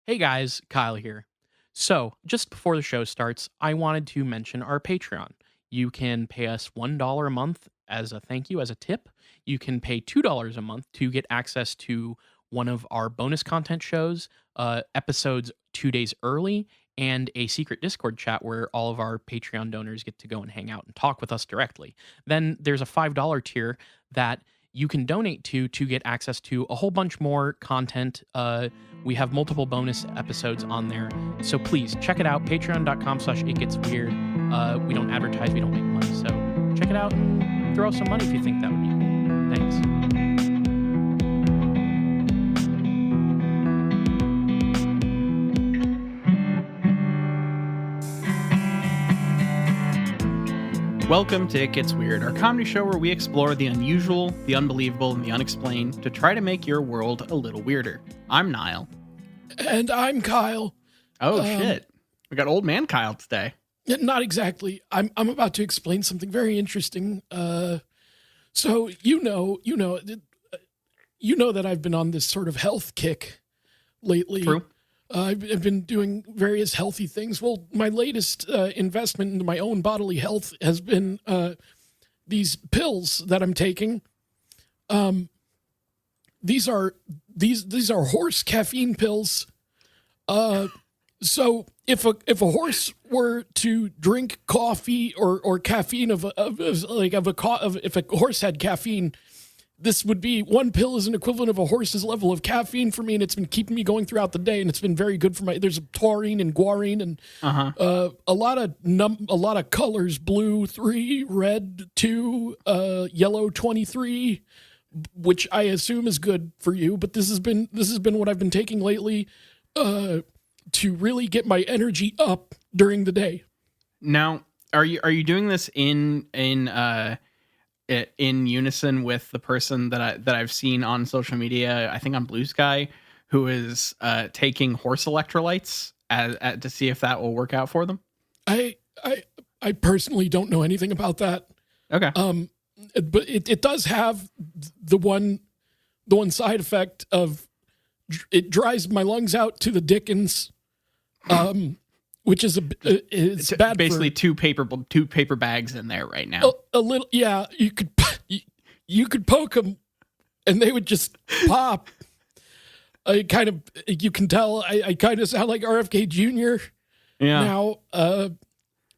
Hey guys, Kyle here. So, just before the show starts, I wanted to mention our Patreon. You can pay us $1 a month as a thank you, as a tip. You can pay $2 a month to get access to one of our bonus content shows, episodes 2 days early, and a secret Discord chat where all of our Patreon donors get to go and hang out and talk with us directly. Then there's a $5 tier that you can donate to get access to a whole bunch more content. We have multiple bonus episodes on there. So please check it out. Patreon.com/itgetsweird. We don't advertise, we don't make money. So check it out and throw some money if you think that would be cool. Thanks. Welcome to It Gets Weird, our comedy show where we explore the unusual, the unbelievable, and the unexplained to try to make your world a little weirder. I'm Nile. And I'm Kyle. Oh, shit. We got old man Kyle today. Not exactly. I'm about to explain something very interesting. So you know that I've been on this sort of health kick lately. True. I've been doing various healthy things. Well, my latest investment into my own bodily health has been these pills that I'm taking. These are horse caffeine pills. So if a horse were to drink coffee or caffeine if a horse had caffeine, this would be one pill is an equivalent of a horse's level of caffeine for me, and it's been keeping me going throughout the day, and it's been very good for there's taurine and guarine and a lot of colors: blue 3, red 2, yellow 23, which I assume is good for you. But this has been what I've been taking lately to really get my energy up during the day. Now, are you doing this in unison with the person that I've seen on social media, I think on Blue Sky, who is taking horse electrolytes to see if that will work out for them? I personally don't know anything about that. Okay. But it does have the one side effect of it dries my lungs out to the dickens, which is it's bad. Basically, two paper bags in there right now. A little, yeah. You could poke them, and they would just pop. You can tell I kind of sound like RFK Jr. Yeah. Now,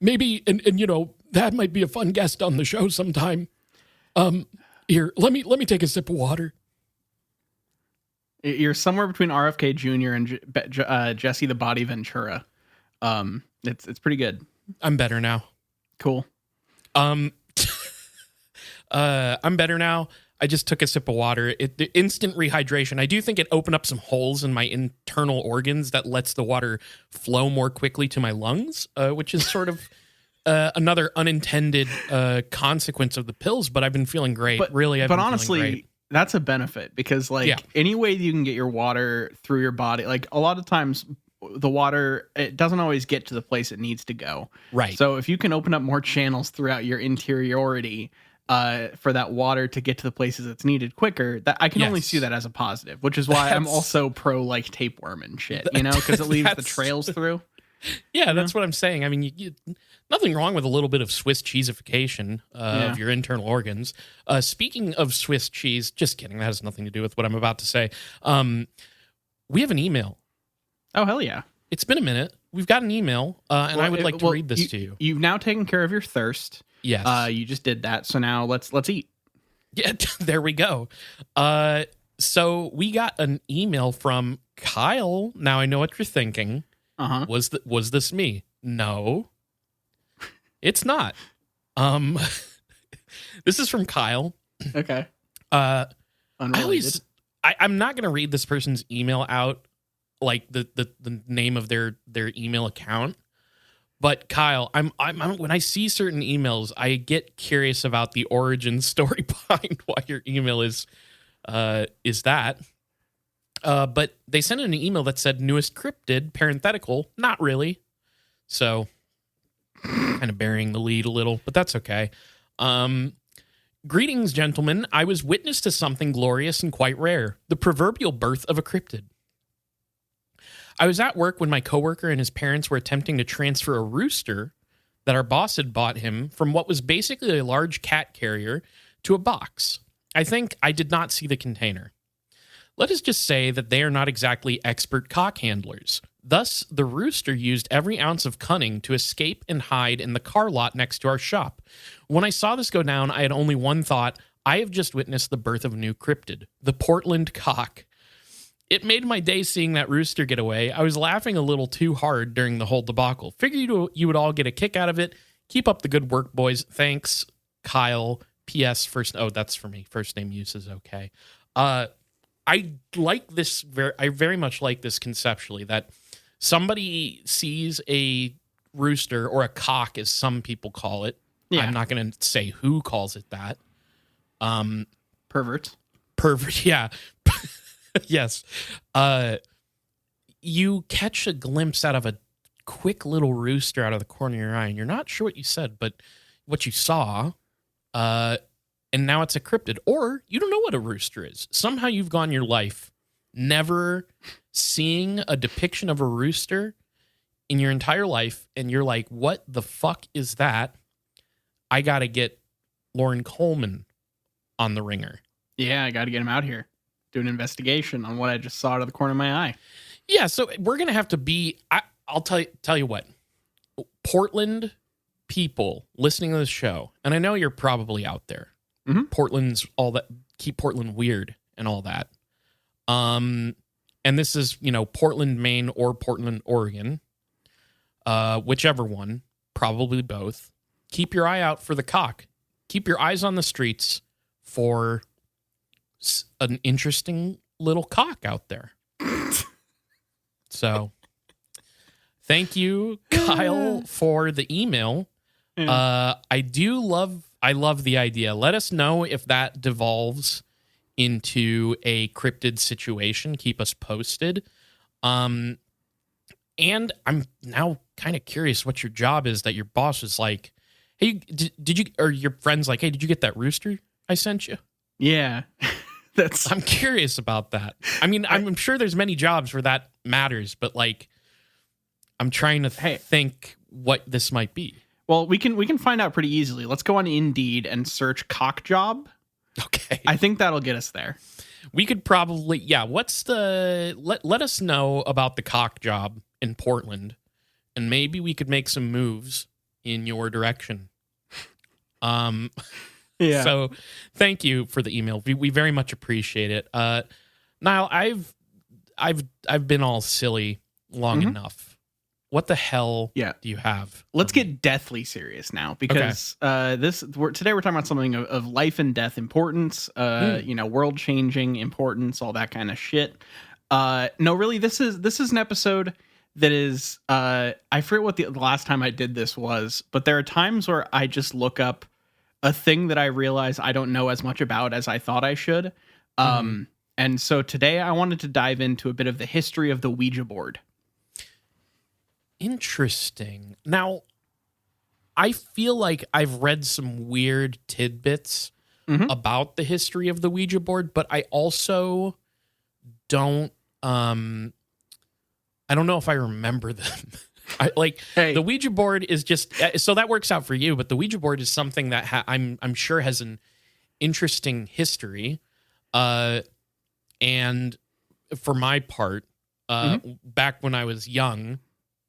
maybe, and that might be a fun guest on the show sometime. Here, let me take a sip of water. You're somewhere between RFK Jr. and Jesse the Body Ventura. It's pretty good. I'm better now. Cool. I'm better now. I just took a sip of water. The instant rehydration. I do think it opened up some holes in my internal organs that lets the water flow more quickly to my lungs, which is sort of another unintended consequence of the pills. But I've been feeling great. But honestly, great. That's a benefit because any way you can get your water through your body, like a lot of times the water, it doesn't always get to the place it needs to go. Right. So if you can open up more channels throughout your interiority for that water to get to the places it's needed quicker, that I can only see that as a positive, which is why I'm also pro tapeworm and shit, because it leaves the trails through. Yeah, that's what I'm saying. I mean, nothing wrong with a little bit of Swiss cheesification of your internal organs. Speaking of Swiss cheese, just kidding. That has nothing to do with what I'm about to say. We have an email. Oh, hell yeah. It's been a minute. We've got an email, and I would like to read this to you. You've now taken care of your thirst. Yes. You just did that. So now let's eat. Yeah, there we go. So we got an email from Kyle. Now I know what you're thinking. Uh-huh. Was this me? No, it's not. This is from Kyle. Okay. Unrelated. I'm not going to read this person's email out, like the name of their email account. But Kyle, I'm when I see certain emails, I get curious about the origin story behind why your email is that. But they sent in an email that said newest cryptid, parenthetical, not really. So kind of burying the lead a little, but that's okay. Greetings, gentlemen. I was witness to something glorious and quite rare, the proverbial birth of a cryptid. I was at work when my coworker and his parents were attempting to transfer a rooster that our boss had bought him from what was basically a large cat carrier to a box. I think I did not see the container. Let us just say that they are not exactly expert cock handlers. Thus, the rooster used every ounce of cunning to escape and hide in the car lot next to our shop. When I saw this go down, I had only one thought: I have just witnessed the birth of a new cryptid, the Portland cock. It made my day seeing that rooster get away. I was laughing a little too hard during the whole debacle. Figured you would all get a kick out of it. Keep up the good work, boys. Thanks, Kyle. P.S. That's for me. First name use is okay. I like this. I very much like this conceptually, that somebody sees a rooster, or a cock, as some people call it. Yeah. I'm not going to say who calls it that. Pervert. Yeah. Yes. You catch a glimpse out of a quick little rooster out of the corner of your eye, and you're not sure what you said, but what you saw, and now it's a cryptid. Or you don't know what a rooster is. Somehow you've gone your life never seeing a depiction of a rooster in your entire life, and you're like, what the fuck is that? I got to get Lauren Coleman on the ringer. Yeah, I got to get him out here. Do an investigation on what I just saw out of the corner of my eye. Yeah, so we're going to have to be... I'll tell you what. Portland people listening to this show, and I know you're probably out there. Mm-hmm. Portland's all that, keep Portland weird and all that. And this is, Portland, Maine, or Portland, Oregon. Whichever one, probably both. Keep your eye out for the cock. Keep your eyes on the streets for an interesting little cock out there. So, thank you, Kyle, for the email. Yeah. I love the idea. Let us know if that devolves into a cryptid situation. Keep us posted. And I'm now kind of curious what your job is, that your boss is like, hey, did you, or your friend's like, hey, did you get that rooster I sent you? Yeah. I'm curious about that. I mean, I'm sure there's many jobs where that matters, but like, I'm trying to think what this might be. Well, we can find out pretty easily. Let's go on Indeed and search cock job. Okay. I think that'll get us there. We could probably, let us know about the cock job in Portland, and maybe we could make some moves in your direction. Yeah. So thank you for the email. We very much appreciate it. Nile, I've been all silly long enough. What the hell do you have? Let's get deathly serious now, because today we're talking about something of life and death importance, world changing importance, all that kind of shit. No, really, this is an episode that is, I forget what the last time I did this was, but there are times where I just look up a thing that I realize I don't know as much about as I thought I should. And so today I wanted to dive into a bit of the history of the Ouija board. Interesting. Now, I feel like I've read some weird tidbits about the history of the Ouija board, but I also don't, I don't know if I remember them. The Ouija board is just, so that works out for you, but the Ouija board is something that I'm sure has an interesting history. And for my part, back when I was young,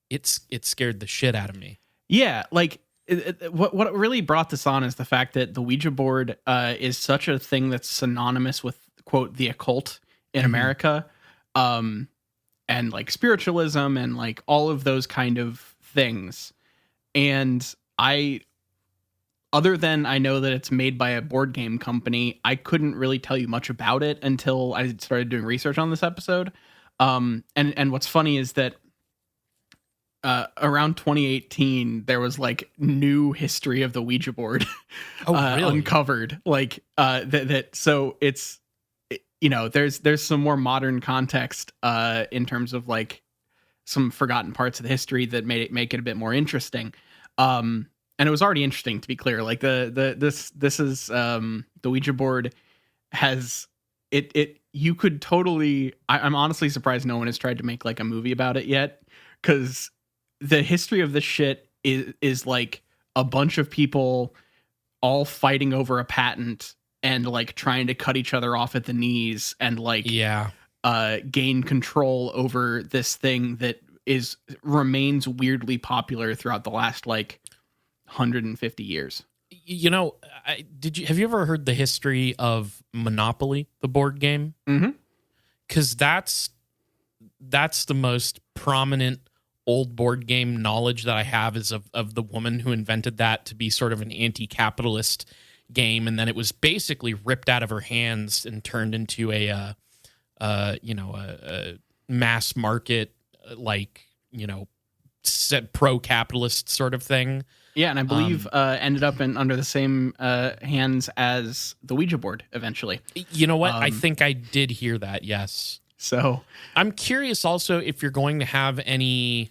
it scared the shit out of me. Yeah, like what really brought this on is the fact that the Ouija board is such a thing that's synonymous with, quote, the occult in America, and like spiritualism and like all of those kind of things. And other than I know that it's made by a board game company, I couldn't really tell you much about it until I started doing research on this episode. And what's funny is that around 2018, there was like new history of the Ouija board uncovered. Like so it's, there's some more modern context in terms of like some forgotten parts of the history that make it a bit more interesting. And it was already interesting, to be clear. Like this is the Ouija board has it you could totally. I'm honestly surprised no one has tried to make like a movie about it yet, because the history of this shit is like a bunch of people all fighting over a patent and like trying to cut each other off at the knees and like gain control over this thing that remains weirdly popular throughout the last like 150 years. You know, have you ever heard the history of Monopoly, the board game? Mm-hmm. Because that's the most prominent old board game knowledge that I have is of the woman who invented that to be sort of an anti-capitalist game, and then it was basically ripped out of her hands and turned into a mass market pro-capitalist sort of thing. Yeah, and I believe ended up under the same hands as the Ouija board eventually. You know what? I think I did hear that, yes. So I'm curious also if you're going to have any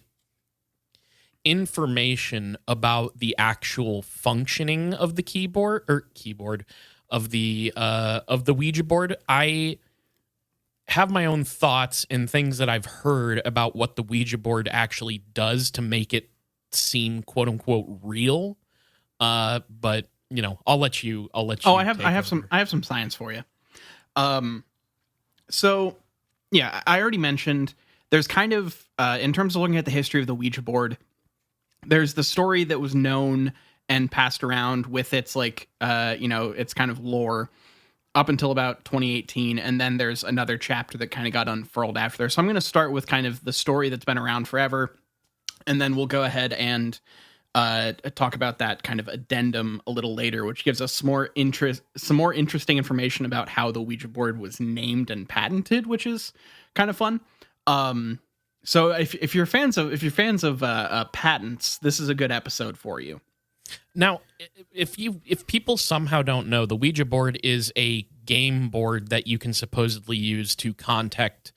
information about the actual functioning of the keyboard of the Ouija board. I have my own thoughts and things that I've heard about what the Ouija board actually does to make it seem quote unquote real. But you know, I'll let you. I have some science for you. So yeah, I already mentioned there's kind of in terms of looking at the history of the Ouija board, there's the story that was known and passed around with its like its kind of lore up until about 2018, and then there's another chapter that kind of got unfurled after there. So I'm going to start with kind of the story that's been around forever, and then we'll go ahead and talk about that kind of addendum a little later, which gives us some more interesting information about how the Ouija board was named and patented, which is kind of fun. So if you're fans of patents, this is a good episode for you. Now, if people somehow don't know, the Ouija board is a game board that you can supposedly use to contact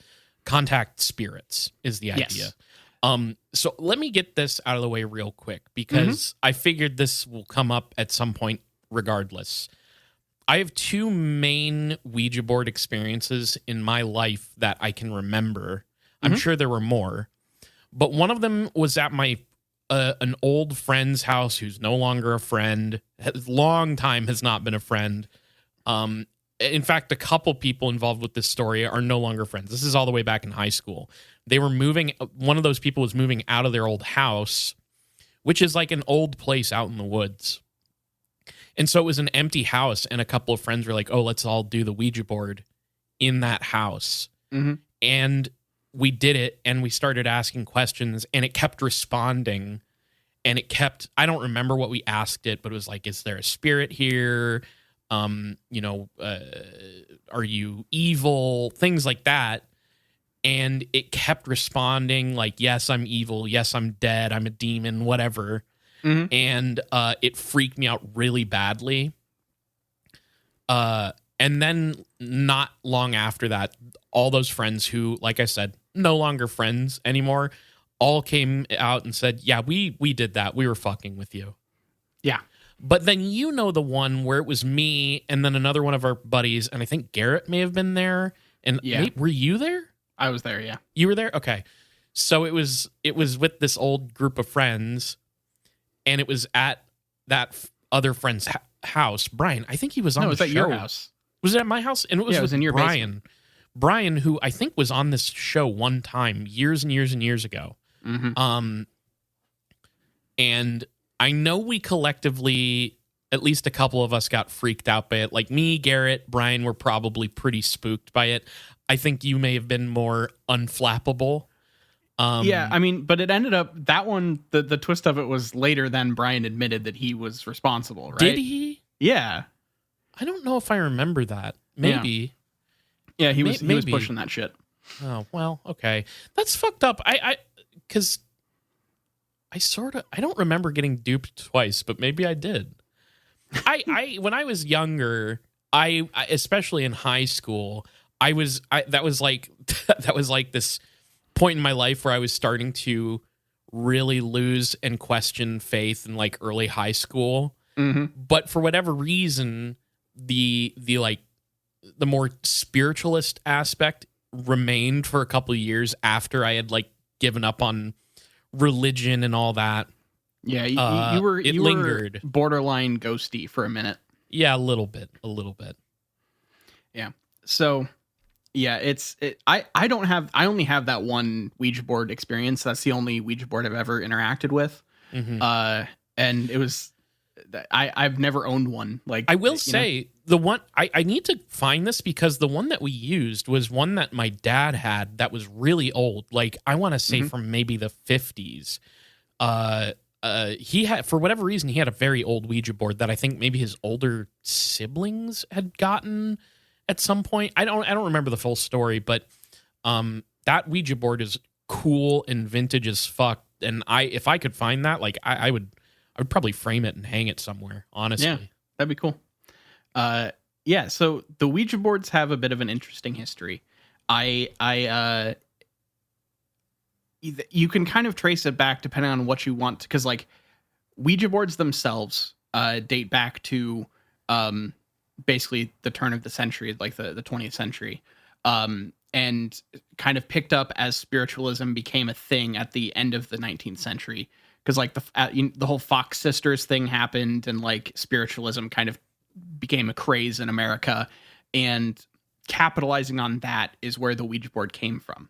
spirits, is the idea. Yes. So let me get this out of the way real quick, because I figured this will come up at some point regardless. I have two main Ouija board experiences in my life that I can remember. I'm sure there were more, but one of them was at my an old friend's house who's no longer a friend, long time has not been a friend. In fact, a couple people involved with this story are no longer friends. This is all the way back in high school. They were moving. One of those people was moving out of their old house, which is like an old place out in the woods. And so it was an empty house, and a couple of friends were like, oh, let's all do the Ouija board in that house. And we did it, and we started asking questions, and it kept responding, and I don't remember what we asked it, but it was like, is there a spirit here? Are you evil? Things like that. And it kept responding like, yes, I'm evil. Yes, I'm dead. I'm a demon, whatever. And it freaked me out really badly. And then not long after that, all those friends who, like I said, no longer friends anymore, all came out and said, yeah, we did that. We were fucking with you. Yeah. But then the one where it was me and then another one of our buddies, and I think Garrett may have been there. And were you there? I was there, yeah. You were there? Okay. So it was with this old group of friends, and it was at that other friend's house. Brian, I think he was on the show. No, it was at your house. Was it at my house? And it was in your Brian. basement. Brian, who I think was on this show one time years and years and years ago. And I know we collectively, at least a couple of us, got freaked out by it. Like me, Garrett, Brian were probably pretty spooked by it. I think you may have been more unflappable. Yeah, I mean, but it ended up, that one, the twist of it was later than Brian admitted that he was responsible, right? Did he? Yeah. I don't know if I remember that. Maybe. Yeah, he was pushing that shit. Oh, well, okay. That's fucked up. Because I don't remember getting duped twice, but maybe I did. When I was younger, I especially in high school, that was like this point in my life where I was starting to really lose and question faith in like early high school. But for whatever reason, the like the more spiritualist aspect remained for a couple of years after I had like given up on religion and all that. Yeah, It you lingered. were borderline ghosty for a minute. Yeah, a little bit. Yeah. So, yeah, I only have that one Ouija board experience. That's the only Ouija board I've ever interacted with. Mm-hmm. And it was I've never owned one. Like, I will say the one I need to find this because the one that we used was one that my dad had that was really old. Like I want to say from maybe the 50s. He had, for whatever reason, he had a very old Ouija board that I think maybe his older siblings had gotten at some point. I don't remember the full story, but that Ouija board is cool and vintage as fuck. And if I could find that, like I would probably frame it and hang it somewhere, honestly. Yeah, that'd be cool. Yeah, so the Ouija boards have a bit of an interesting history. You can kind of trace it back depending on what you want, because like Ouija boards themselves date back to basically the turn of the century, like the 20th century, and kind of picked up as spiritualism became a thing at the end of the 19th century, because like the whole Fox Sisters thing happened, and like spiritualism kind of became a craze in America, and capitalizing on that is where the Ouija board came from.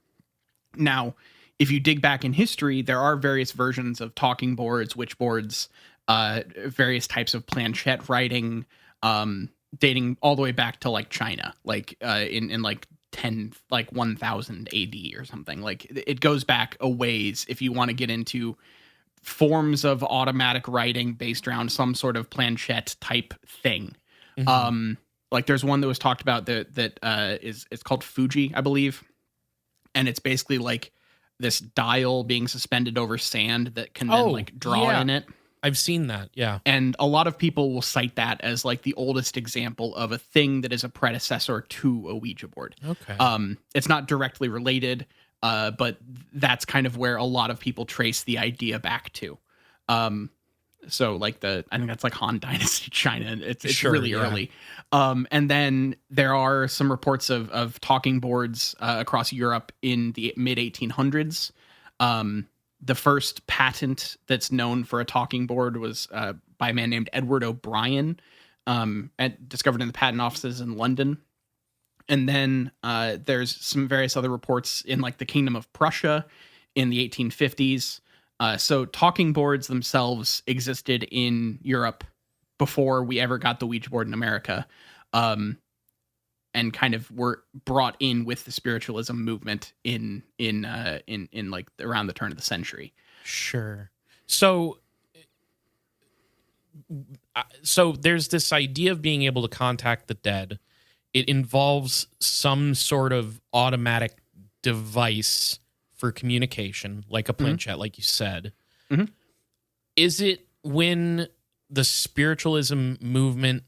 Now, if you dig back in history, there are various versions of talking boards, witch boards, various types of planchette writing, dating all the way back to like China, like in like 1000 AD or something. Like it goes back a ways if you want to get into forms of automatic writing based around some sort of planchette type thing. Mm-hmm. Like there's one that was talked about that it's called Fuji, I believe, and it's basically like this dial being suspended over sand that can then like draw in it. I've seen that, yeah. And a lot of people will cite that as like the oldest example of a thing that is a predecessor to a Ouija board. Okay. It's not directly related, but that's kind of where a lot of people trace the idea back to. So like I think that's like Han Dynasty China. It's sure, really early. And then there are some reports of talking boards across Europe in the mid 1800s. The first patent that's known for a talking board was by a man named Edward O'Brien, discovered in the patent offices in London. And then there's some various other reports in like the Kingdom of Prussia in the 1850s. So talking boards themselves existed in Europe before we ever got the Ouija board in America, and kind of were brought in with the spiritualism movement in like around the turn of the century. Sure. So there's this idea of being able to contact the dead. It involves some sort of automatic device for communication, like a planchette, like you said. Mm-hmm. Is it when the spiritualism movement,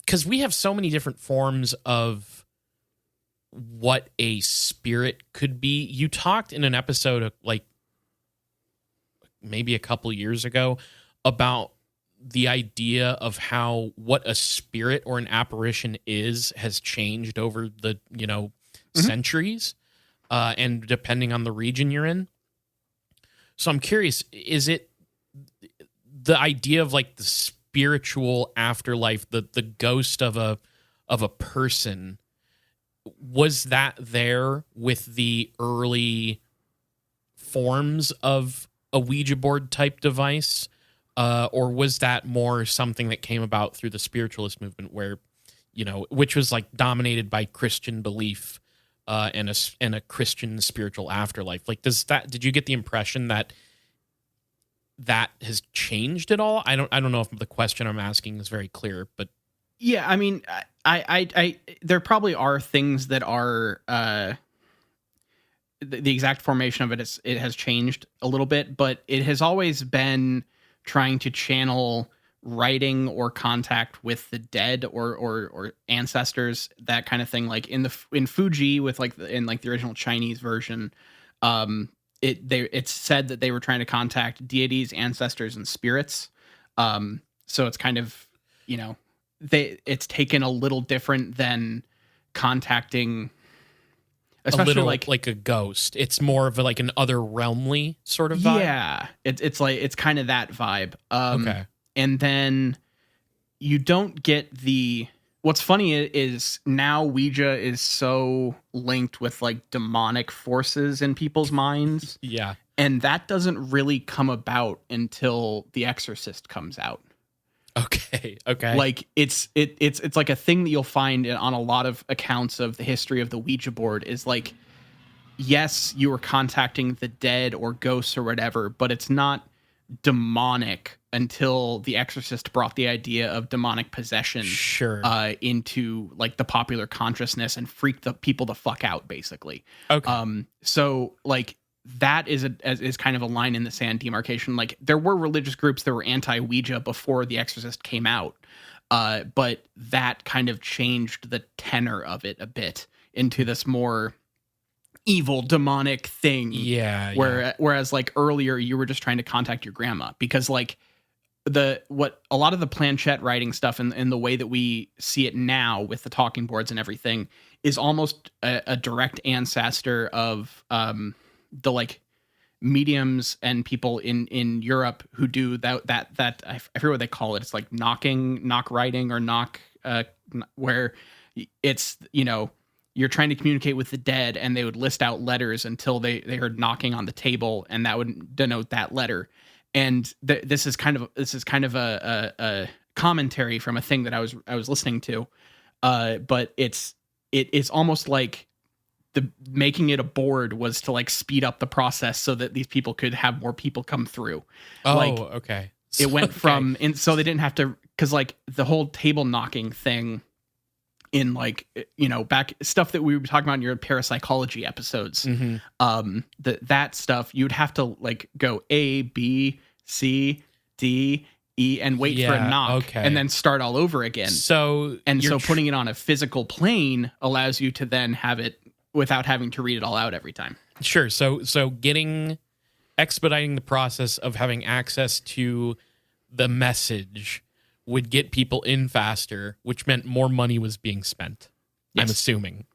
because we have so many different forms of what a spirit could be. You talked in an episode of like maybe a couple years ago about the idea of how what a spirit or an apparition has changed over the centuries. And depending on the region you're in. So I'm curious, is it the idea of like the spiritual afterlife, the ghost of a person, was that there with the early forms of a Ouija board type device? Or was that more something that came about through the spiritualist movement where, which was like dominated by Christian belief? And a Christian spiritual afterlife. Like, did you get the impression that has changed at all? I don't know if the question I'm asking is very clear, but yeah, I mean, I there probably are things that are the exact formation of it has changed a little bit, but it has always been trying to channel writing or contact with the dead or ancestors, that kind of thing. Like in Fuji with like in like the original Chinese version, it's said that they were trying to contact deities, ancestors, and spirits. So it's kind of, it's taken a little different than contacting, A especially little like a ghost. It's more of like an other realmly sort of vibe. Yeah, it's kind of that vibe. Okay. And then you don't get the. What's funny is now Ouija is so linked with like demonic forces in people's minds, Yeah. and that doesn't really come about until The Exorcist comes out. Okay. Okay. Like it's like a thing that you'll find on a lot of accounts of the history of the Ouija board is like, yes, you were contacting the dead or ghosts or whatever, but it's not demonic until The Exorcist brought the idea of demonic possession Sure. into like the popular consciousness and freaked the people the fuck out, basically. Okay. So like that is kind of a line in the sand demarcation. Like there were religious groups that were anti-Ouija before The Exorcist came out, but that kind of changed the tenor of it a bit into this more evil demonic thing. Yeah. Whereas like earlier you were just trying to contact your grandma, because like what a lot of the planchette writing stuff and the way that we see it now with the talking boards and everything is almost a direct ancestor of the like mediums and people in Europe who do that I forget what they call it. It's like knock writing or knock where it's, you know, you're trying to communicate with the dead and they would list out letters until they heard knocking on the table, and that would denote that letter. And this is kind of a commentary from a thing that I was listening to, but it's almost like the making it a board was to like speed up the process so that these people could have more people come through. Oh, like, okay. It went from, and so they didn't have to, because like the whole table knocking thing in like, you know, back stuff that we were talking about in your parapsychology episodes, that stuff you'd have to like go A, B, C, D, E, and wait for a knock, and then start all over again. So Putting it on a physical plane allows you to then have it without having to read it all out every time. Sure. So expediting the process of having access to the message would get people in faster, which meant more money was being spent. Yes. I'm assuming.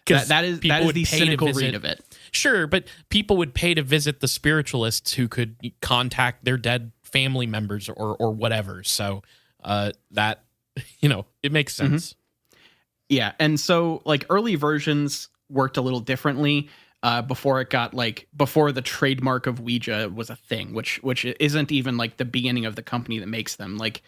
That is the cynical read of it. Sure, but people would pay to visit the spiritualists who could contact their dead family members or whatever. So that, you know, it makes sense. Yeah, and so like early versions worked a little differently before the trademark of Ouija was a thing, which isn't even like the beginning of the company that makes them. Like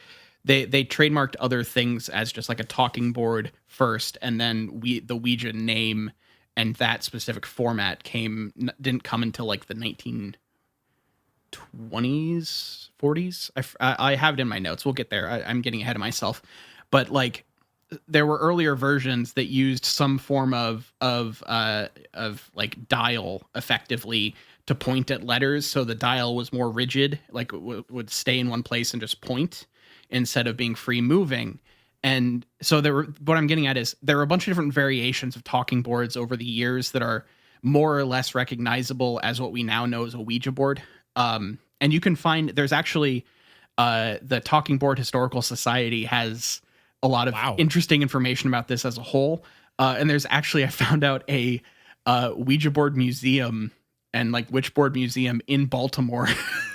they trademarked other things as just like a talking board first, and then the Ouija name and that specific format didn't come until like the 1920s, 40s. I have it in my notes. We'll get there. I'm getting ahead of myself, but like there were earlier versions that used some form of like dial effectively to point at letters, so the dial was more rigid, like would stay in one place and just point instead of being free moving. And so what I'm getting at is there are a bunch of different variations of talking boards over the years that are more or less recognizable as what we now know as a Ouija board. And you can find, there's actually the Talking Board Historical Society has a lot of interesting information about this as a whole. And there's actually, I found out a Ouija board museum and like Witchboard Museum in Baltimore.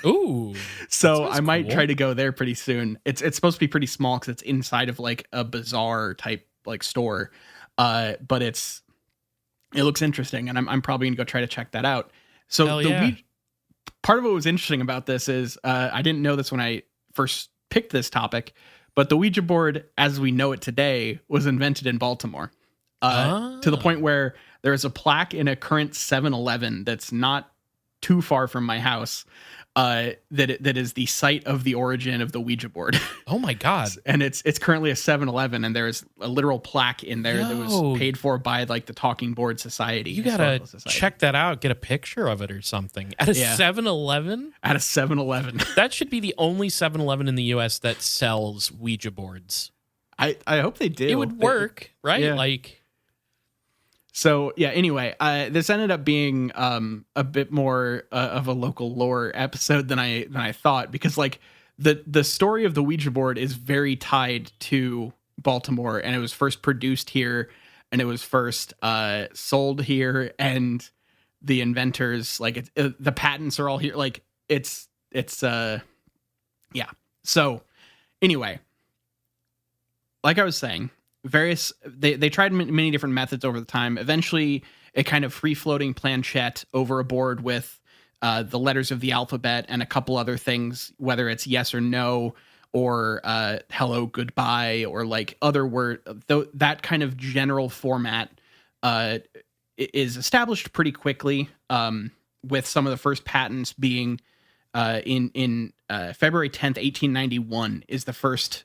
Ooh. So I might try to go there pretty soon. It's supposed to be pretty small because it's inside of like a bazaar type like store. But it looks interesting, and I'm probably gonna go try to check that out. So part of what was interesting about this is I didn't know this when I first picked this topic, but the Ouija board as we know it today was invented in Baltimore. To the point where there is a plaque in a current 7-Eleven that's not too far from my house that is the site of the origin of the Ouija board. Oh my God. And it's currently a 7-Eleven, and there's a literal plaque in there that was paid for by like the Talking Board Society. You gotta check that out, get a picture of it or something. At a 7-Eleven? At a 7-Eleven. That should be the only 7-Eleven in the US that sells Ouija boards. I hope they do. It would work, right? Yeah. Like, so yeah, anyway, this ended up being a bit more of a local lore episode than I thought, because like the story of the Ouija board is very tied to Baltimore, and it was first produced here, and it was first sold here, and the inventors, like the patents are all here. Like it's yeah. So anyway, like I was saying, they tried many different methods over the time. Eventually, a kind of free floating planchette over a board with the letters of the alphabet and a couple other things, whether it's yes or no, or hello, goodbye, or like other word. That kind of general format is established pretty quickly, with some of the first patents being in February 10th, 1891 is the first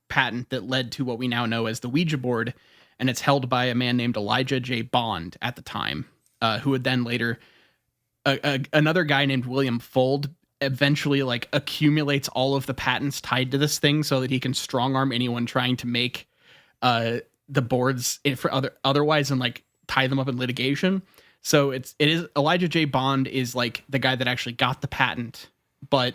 patent that led to what we now know as the Ouija board, and it's held by a man named Elijah J. Bond at the time, who would then later another guy named William Fuld eventually like accumulates all of the patents tied to this thing so that he can strong arm anyone trying to make the boards for otherwise and like tie them up in litigation. So it is Elijah J. Bond is like the guy that actually got the patent, but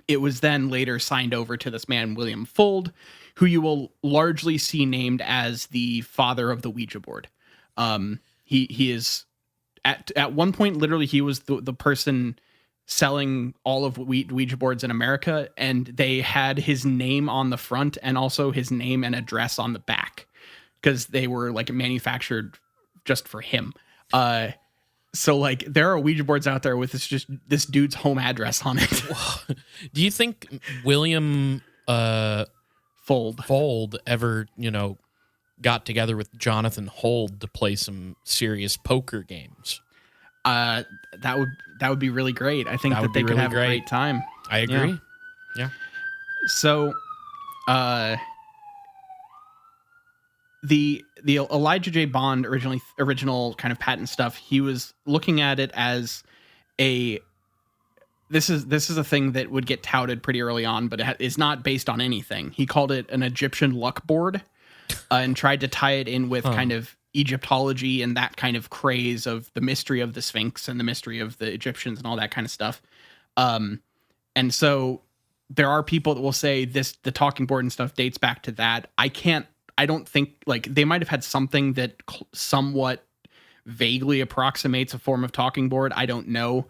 it was then later signed over to this man, William Fuld, who you will largely see named as the father of the Ouija board. He is at one point, literally, he was the person selling all of Ouija boards in America, and they had his name on the front and also his name and address on the back because they were like manufactured just for him. So like there are Ouija boards out there with this dude's home address on it. Do you think William Fuld ever, got together with Jonathan Hold to play some serious poker games? That would be really great. I think that they could have a great time. I agree. Yeah. So, the Elijah J. Bond original kind of patent stuff, he was looking at it as this is a thing that would get touted pretty early on, but it is not based on anything. He called it an Egyptian luck board, and tried to tie it in with kind of Egyptology and that kind of craze of the mystery of the Sphinx and the mystery of the Egyptians and all that kind of stuff. And so there are people that will say the talking board and stuff dates back to that. I don't think, like, they might have had something that somewhat vaguely approximates a form of talking board. I don't know.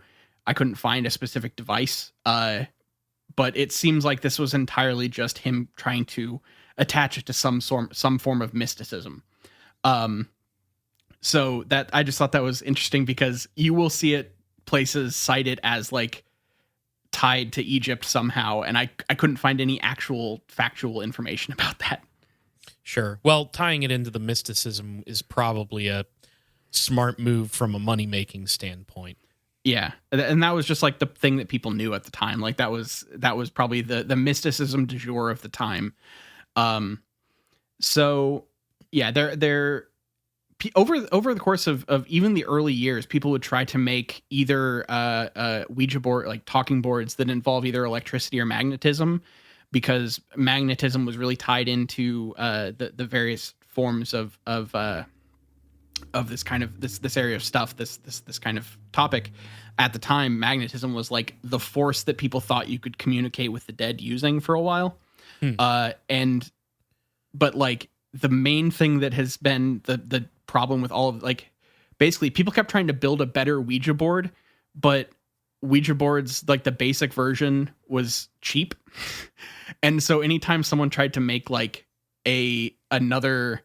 I couldn't find a specific device. But it seems like this was entirely just him trying to attach it to some form of mysticism. So that I just thought that was interesting because you will see it places cited as like tied to Egypt somehow, and I couldn't find any actual factual information about that. Sure. Well, tying it into the mysticism is probably a smart move from a money-making standpoint. Yeah, and that was just like the thing that people knew at the time. Like that was probably the mysticism du jour of the time. So yeah, there over the course of even the early years, people would try to make either Ouija board, like talking boards that involve either electricity or magnetism, because magnetism was really tied into the various forms of this kind of this area of stuff, this kind of topic. At the time, magnetism was like the force that people thought you could communicate with the dead using for a while. But like the main thing that has been the problem with all of, like, basically people kept trying to build a better Ouija board, but Ouija boards, like the basic version, was cheap. And so anytime someone tried to make like another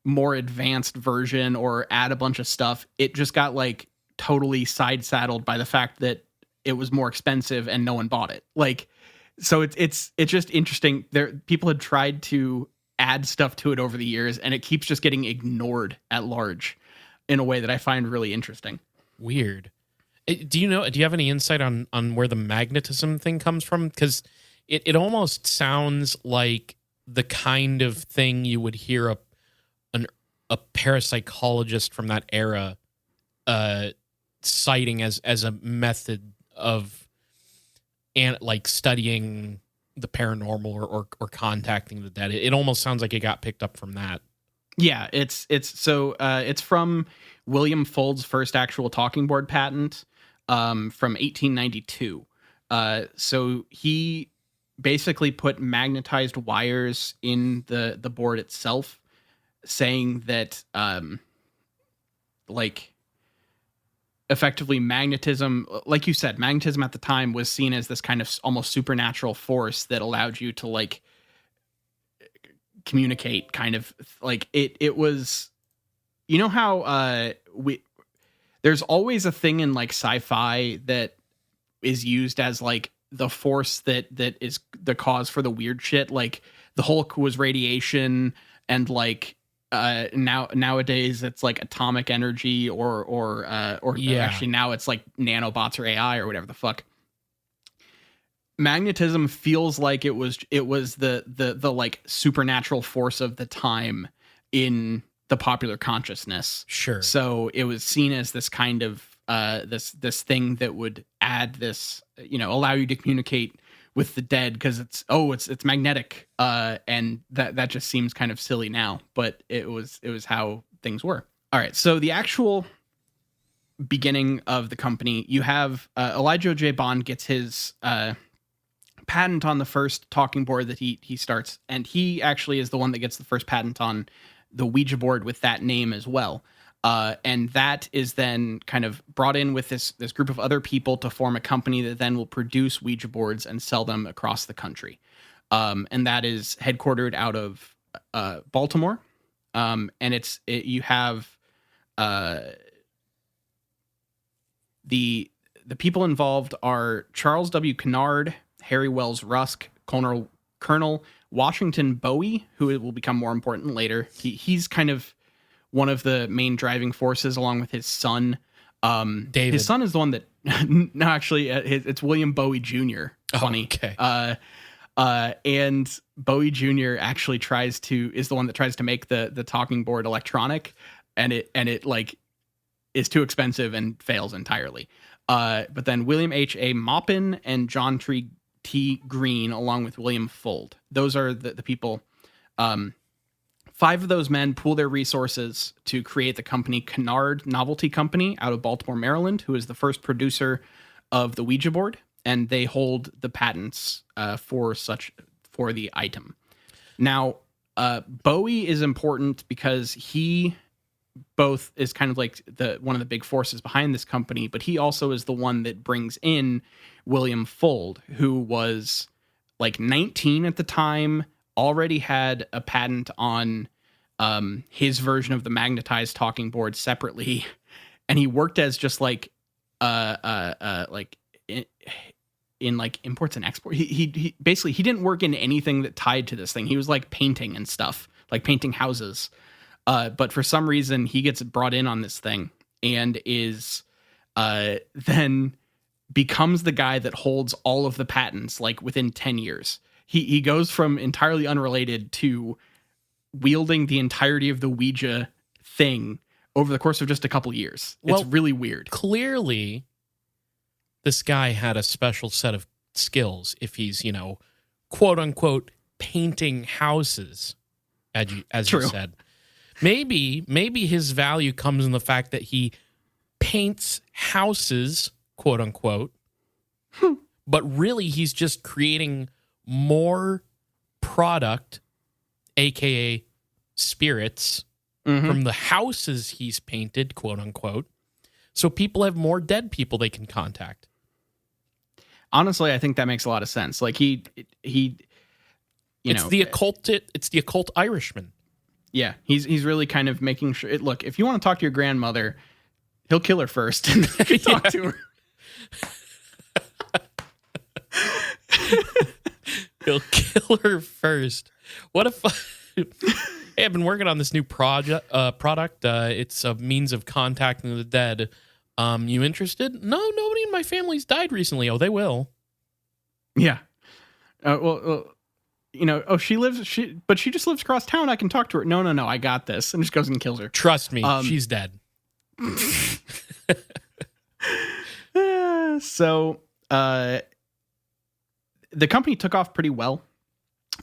more advanced version or add a bunch of stuff, it just got like totally side saddled by the fact that it was more expensive and no one bought it. Like, so it's just interesting. People had tried to add stuff to it over the years, and it keeps just getting ignored at large in a way that I find really interesting. Weird. Do you have any insight on where the magnetism thing comes from? Because it almost sounds like the kind of thing you would hear a parapsychologist from that era citing as a method of like studying the paranormal or contacting the dead. It almost sounds like it got picked up from that. Yeah, it's from William Fuld's first actual talking board patent from 1892. So he basically put magnetized wires in the board itself, saying that like effectively magnetism, like you said, magnetism at the time was seen as this kind of almost supernatural force that allowed you to like communicate, kind of like it was, you know how there's always a thing in like sci-fi that is used as like the force that is the cause for the weird shit. Like the Hulk was radiation, and like nowadays it's like atomic energy or actually now it's like nanobots or AI or whatever the fuck. Magnetism feels like it was the like supernatural force of the time in the popular consciousness. Sure. So it was seen as this kind of this thing that would add this, allow you to communicate with the dead, because it's magnetic, and that just seems kind of silly now, but it was how things were. All right, so the actual beginning of the company, you have Elijah J. Bond gets his patent on the first talking board that he starts, and he actually is the one that gets the first patent on the Ouija board with that name as well. And that is then kind of brought in with this group of other people to form a company that then will produce Ouija boards and sell them across the country. And that is headquartered out of Baltimore. And you have the people involved are Charles W. Kennard, Harry Wells Rusk, Colonel Washington Bowie, who will become more important later. He's kind of one of the main driving forces, along with his son. David. His son is the one that no, actually, it's William Bowie Jr. Funny. Okay. And Bowie Jr. actually is the one that tries to make the talking board electronic, and it like is too expensive and fails entirely. But then William H.A. Maupin and John T. Green, along with William Fuld. Those are the people. 5 of those men pool their resources to create the company Kennard Novelty Company out of Baltimore, Maryland, who is the first producer of the Ouija board, and they hold the patents for the item. Now, Bowie is important because he both is kind of like one of the big forces behind this company, but he also is the one that brings in William Fuld, who was like 19 at the time, already had a patent on his version of the magnetized talking board separately, and he worked as just like in like imports and export. He basically, he didn't work in anything that tied to this thing. He was like painting and stuff, like painting houses. But for some reason, he gets brought in on this thing and is then becomes the guy that holds all of the patents, like within 10 years. He goes from entirely unrelated to wielding the entirety of the Ouija thing over the course of just a couple years. It's really weird. Clearly, this guy had a special set of skills if he's, quote unquote, painting houses, as you said. Maybe his value comes in the fact that he paints houses, quote unquote, but really he's just creating more product, aka spirits, from the houses he's painted, quote unquote, so people have more dead people they can contact. Honestly, I think that makes a lot of sense. Like it's the occult Irishman. Yeah, he's really kind of making sure. Look, if you want to talk to your grandmother, he'll kill her first and then you can talk to her. He'll kill her first. What if hey, I've been working on this new product. It's a means of contacting the dead. You interested? No, nobody in my family's died recently. Oh, they will. Yeah. But she just lives across town. I can talk to her. No, I got this. And just goes and kills her. Trust me, she's dead. So, the company took off pretty well.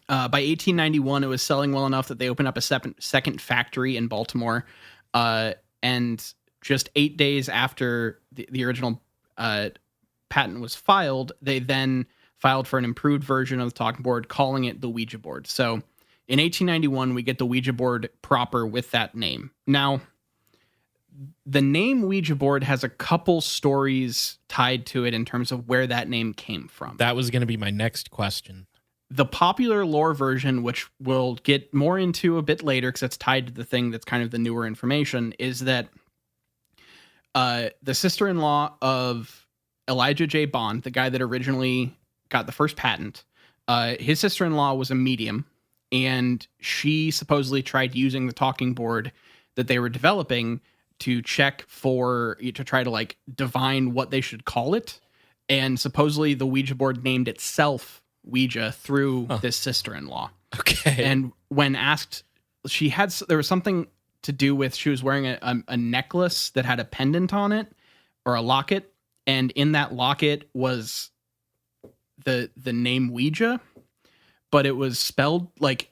By 1891, it was selling well enough that they opened up a second factory in Baltimore. And just 8 days after the original patent was filed, they then filed for an improved version of the talking board, calling it the Ouija board. So in 1891, we get the Ouija board proper with that name. Now, the name Ouija board has a couple stories tied to it in terms of where that name came from. That was going to be my next question. The popular lore version, which we'll get more into a bit later because it's tied to the thing that's kind of the newer information, is that the sister-in-law of Elijah J. Bond, the guy that originally got the first patent, his sister-in-law was a medium, and she supposedly tried using the talking board that they were developing to check to try to like divine what they should call it. And supposedly the Ouija board named itself Ouija through this sister-in-law. Okay. And when asked, there was something to do with, she was wearing a necklace that had a pendant on it, or a locket. And in that locket was the name Ouija, but it was spelled like,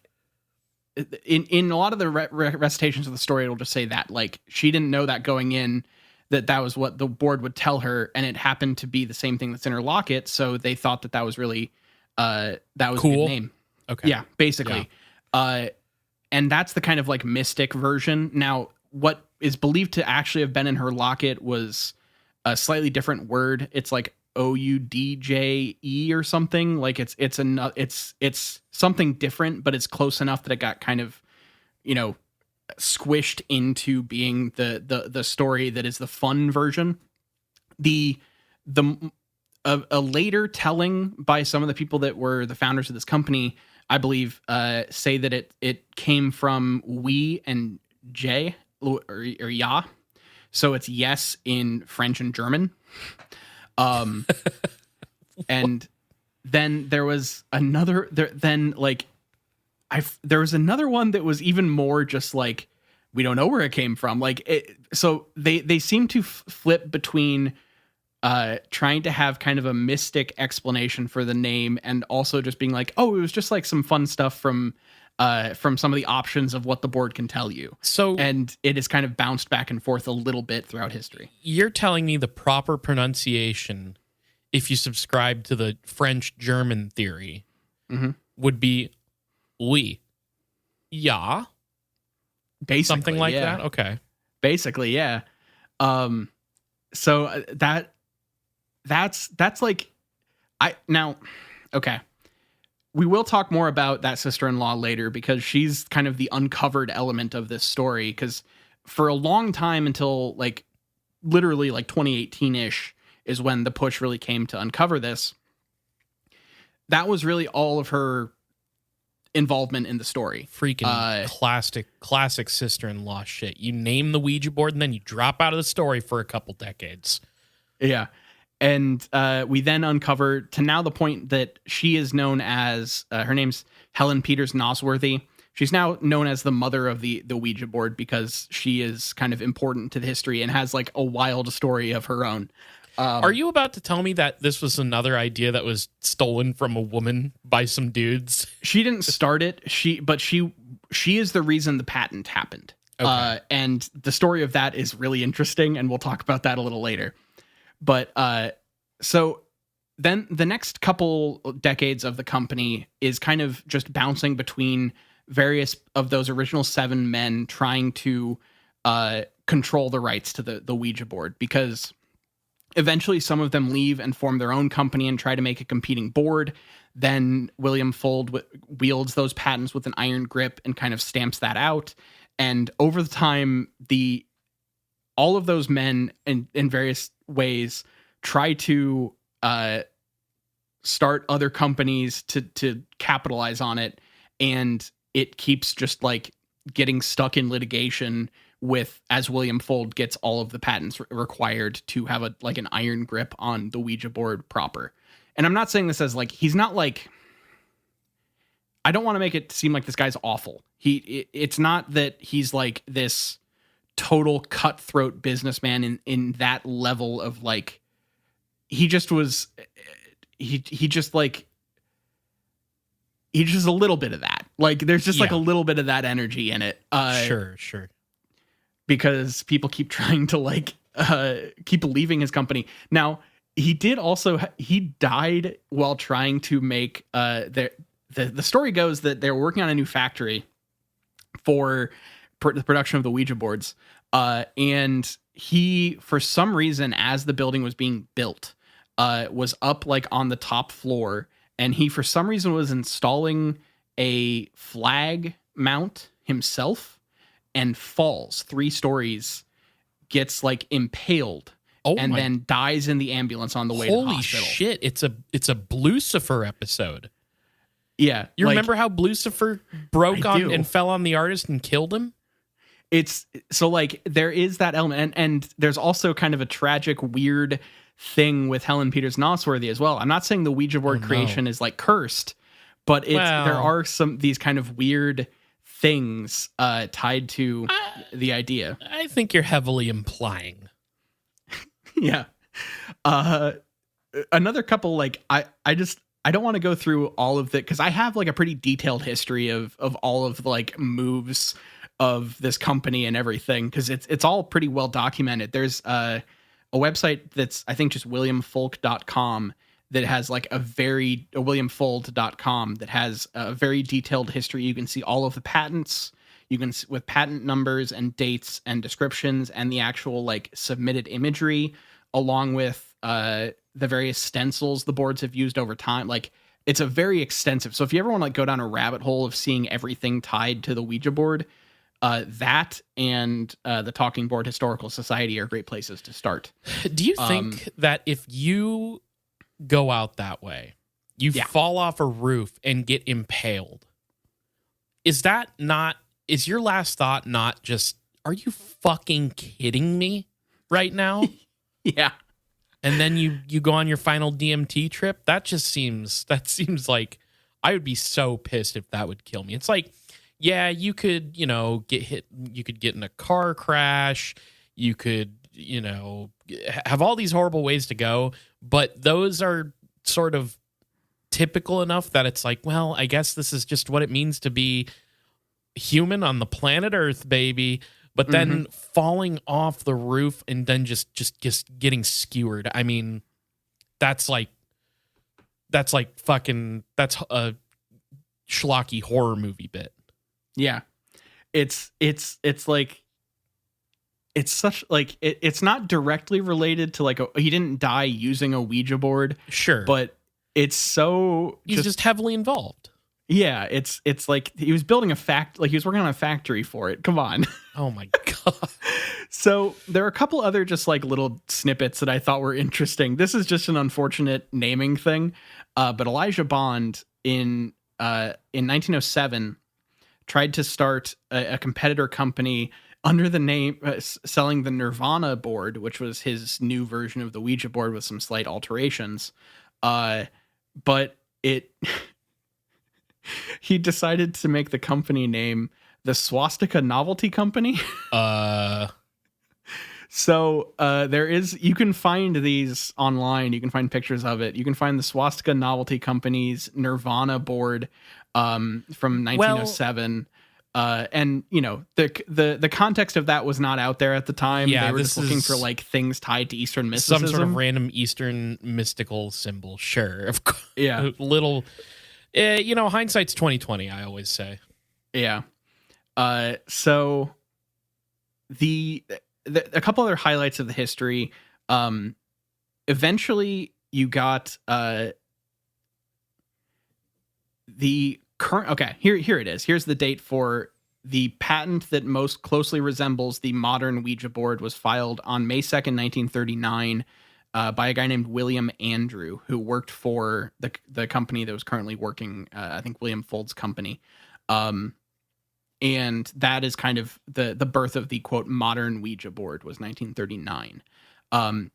in a lot of the recitations of the story, it'll just say that, like, she didn't know that going in, that was what the board would tell her, and it happened to be the same thing that's in her locket, so they thought that was really that was cool. a good name. Okay. Yeah, basically. Yeah. And that's the kind of like mystic version. Now, what is believed to actually have been in her locket was a slightly different word. It's like Oudje or something. Like it's something different, but it's close enough that it got kind of, squished into being the story that is the fun version. A later telling by some of the people that were the founders of this company, I believe, say that it came from we and J or ya. So it's yes in French and German. And then there was another, there was another one that was even more just like, we don't know where it came from. So they seem to flip between trying to have kind of a mystic explanation for the name and also just being like, oh, it was just like some fun stuff from some of the options of what the board can tell you. So, and it has kind of bounced back and forth a little bit throughout history. You're telling me the proper pronunciation, if you subscribe to the French-German theory, would be oui. Ja. Basically, something like yeah. that? Okay. Basically, yeah. So that's like, okay. We will talk more about that sister-in-law later because she's kind of the uncovered element of this story. Because for a long time, until like literally like 2018-ish is when the push really came to uncover this. That was really all of her involvement in the story. Freaking classic sister-in-law shit. You name the Ouija board and then you drop out of the story for a couple decades. Yeah. And we then uncover to now the point that she is known as, her name's Helen Peters Nosworthy. She's now known as the mother of the Ouija board because she is kind of important to the history and has like a wild story of her own. Are you about to tell me that this was another idea that was stolen from a woman by some dudes? She didn't start it. She is the reason the patent happened. Okay. And the story of that is really interesting, and we'll talk about that a little later. But so then the next couple decades of the company is kind of just bouncing between various of those original 7 men trying to control the rights to the Ouija board, because eventually some of them leave and form their own company and try to make a competing board. Then William Fuld wields those patents with an iron grip and kind of stamps that out. And over the time, all of those men in various ways try to start other companies to capitalize on it. And it keeps just like getting stuck in litigation as William Fuld gets all of the patents required to have an iron grip on the Ouija board proper. And I'm not saying this as like, he's not like, I don't want to make it seem like this guy's awful. It's not that he's like this total cutthroat businessman in that level of like, he just was a little bit of that. Like there's just like a little bit of that energy in it. Sure. Because people keep trying to keep leaving his company. Now, he did also he died while trying to make the story goes that they were working on a new factory for the production of the Ouija boards, and he, for some reason, as the building was being built, was up like on the top floor, and he for some reason was installing a flag mount himself and falls 3 stories, gets like impaled, and then dies in the ambulance on the way to the hospital. Holy shit! It's a Blucifer episode. Yeah, you remember how Blucifer broke I on do. and fell on the artist and killed him? It's so like there is that element, and there's also kind of a tragic, weird thing with Helen Peters Nosworthy as well. I'm not saying the Ouija board creation is like cursed, but there are some these kind of weird things tied to the idea. I think you're heavily implying. Yeah. Another couple, like I don't want to go through all of it because I have like a pretty detailed history of all of the like moves of this company and everything, because it's all pretty well documented. There's a website that's I think just williamfolk.com that has like williamfold.com that has a very detailed history. You can see all of the patents. You can with patent numbers and dates and descriptions and the actual like submitted imagery, along with the various stencils the boards have used over time. Like it's a very extensive. So if you ever want to like go down a rabbit hole of seeing everything tied to the Ouija board, that and the Talking Board Historical Society are great places to start. Do you think that if you go out that way, you fall off a roof and get impaled, is your last thought not just, are you fucking kidding me right now? Yeah. And then you go on your final DMT trip? That seems like I would be so pissed if that would kill me. It's like, yeah, you could, get hit. You could get in a car crash. You could, have all these horrible ways to go. But those are sort of typical enough that it's like, well, I guess this is just what it means to be human on the planet Earth, baby. But then falling off the roof and then just getting skewered. I mean, that's a schlocky horror movie bit. Yeah. It's like, it's such like, it's not directly related to like, he didn't die using a Ouija board. Sure. But it's so. He's just heavily involved. Yeah, it's like he was building he was working on a factory for it. Come on. Oh my God. So there are a couple other just like little snippets that I thought were interesting. This is just an unfortunate naming thing. But Elijah Bond in 1907 tried to start a competitor company under the name selling the Nirvana board, which was his new version of the Ouija board with some slight alterations. But he decided to make the company name the Swastika Novelty Company. So you can find these online. You can find pictures of it. You can find the Swastika Novelty Company's Nirvana board from 1907. And the context of that was not out there at the time. Yeah, they were just looking for like things tied to Eastern mysticism. Some sort of random Eastern mystical symbol. Sure. Of course. Yeah. Hindsight's 2020, I always say. Yeah. So a couple other highlights of the history. Eventually you got the current. Okay, here it is. Here's the date for the patent that most closely resembles the modern Ouija board was filed on May 2nd, 1939. By a guy named William Andrew, who worked for the company that was currently working, I think William Fold's company. And that is kind of the birth of the, quote, modern Ouija board was 1939.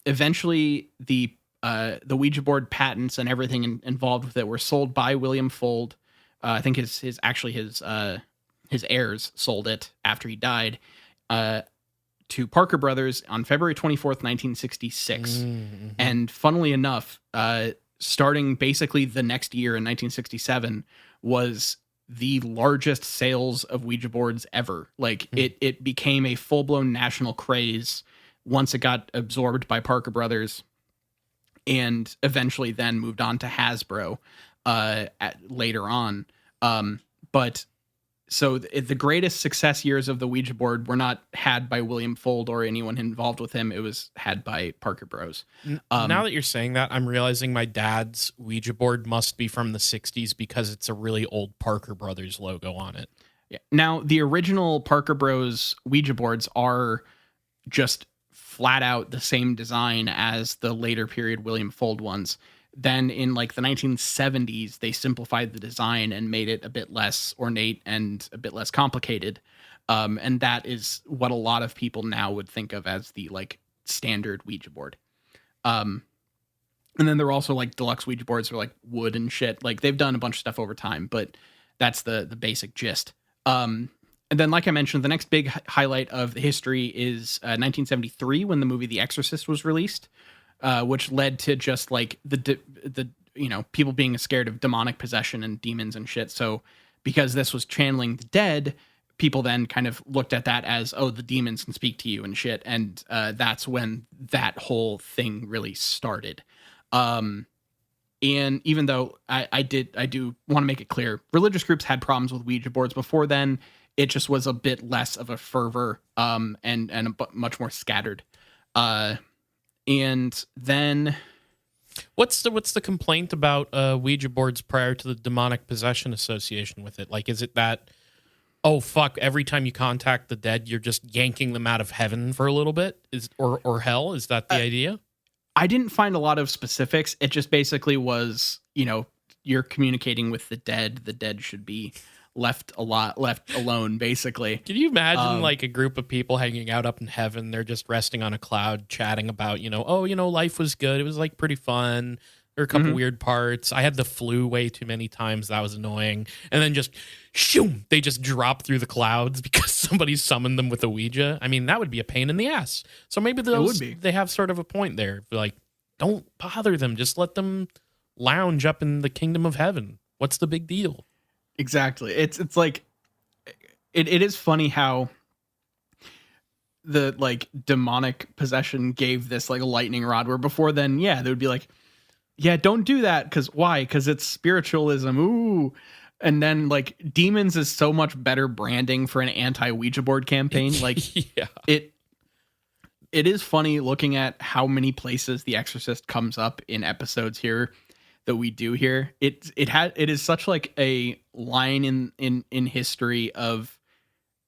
Eventually, the Ouija board patents and everything involved with it were sold by William Fold. I think his heirs sold it after he died. To Parker Brothers on February 24th, 1966. Mm-hmm. And funnily enough, starting basically the next year in 1967 was the largest sales of Ouija boards ever. Like it became a full-blown national craze once it got absorbed by Parker Brothers. and eventually then moved on to Hasbro later on. But so the greatest success years of the Ouija board were not had by William Fuld or anyone involved with him. It was had by Parker Bros. Now that you're saying that, I'm realizing my dad's Ouija board must be from the 60s because it's a really old Parker Brothers logo on it. Yeah. Now, the original Parker Bros. Ouija boards are just flat out the same design as the later period William Fuld ones. Then in like the 1970s, they simplified the design and made it a bit less ornate and a bit less complicated. And that is what a lot of people now would think of as the like standard Ouija board. And then there are also like deluxe Ouija boards that are like wood and shit. Like they've done a bunch of stuff over time, but that's the basic gist. And then, like I mentioned, the next big highlight of the history is 1973 when the movie The Exorcist was released. Which led to just like the people being scared of demonic possession and demons and shit. So because this was channeling the dead, people then kind of looked at that as, oh, the demons can speak to you and shit. And that's when that whole thing really started. And even though I do want to make it clear, religious groups had problems with Ouija boards before then. It just was a bit less of a fervor and much more scattered. And then what's the complaint about Ouija boards prior to the Demonic Possession Association with it? Like, is it that, oh fuck, every time you contact the dead, you're just yanking them out of heaven for a little bit, or hell? Is that the idea? I didn't find a lot of specifics. It just basically was, you're communicating with the dead. The dead should be left alone, basically. Can you imagine like a group of people hanging out up in heaven? They're just resting on a cloud, chatting about, life was good. It was like pretty fun. There were a couple weird parts. I had the flu way too many times. That was annoying. And then just, shoom, they just drop through the clouds because somebody summoned them with a Ouija. I mean, that would be a pain in the ass. So maybe they have sort of a point there. Like, don't bother them. Just let them lounge up in the kingdom of heaven. What's the big deal? Exactly. It's like it is funny how the like demonic possession gave this like a lightning rod, where before then, they would be like, yeah, don't do that. Why? Because it's spiritualism. Ooh. And then like demons is so much better branding for an anti-Ouija board campaign. Like it is funny looking at how many places The Exorcist comes up in episodes here that we do here. It is such like a line in history of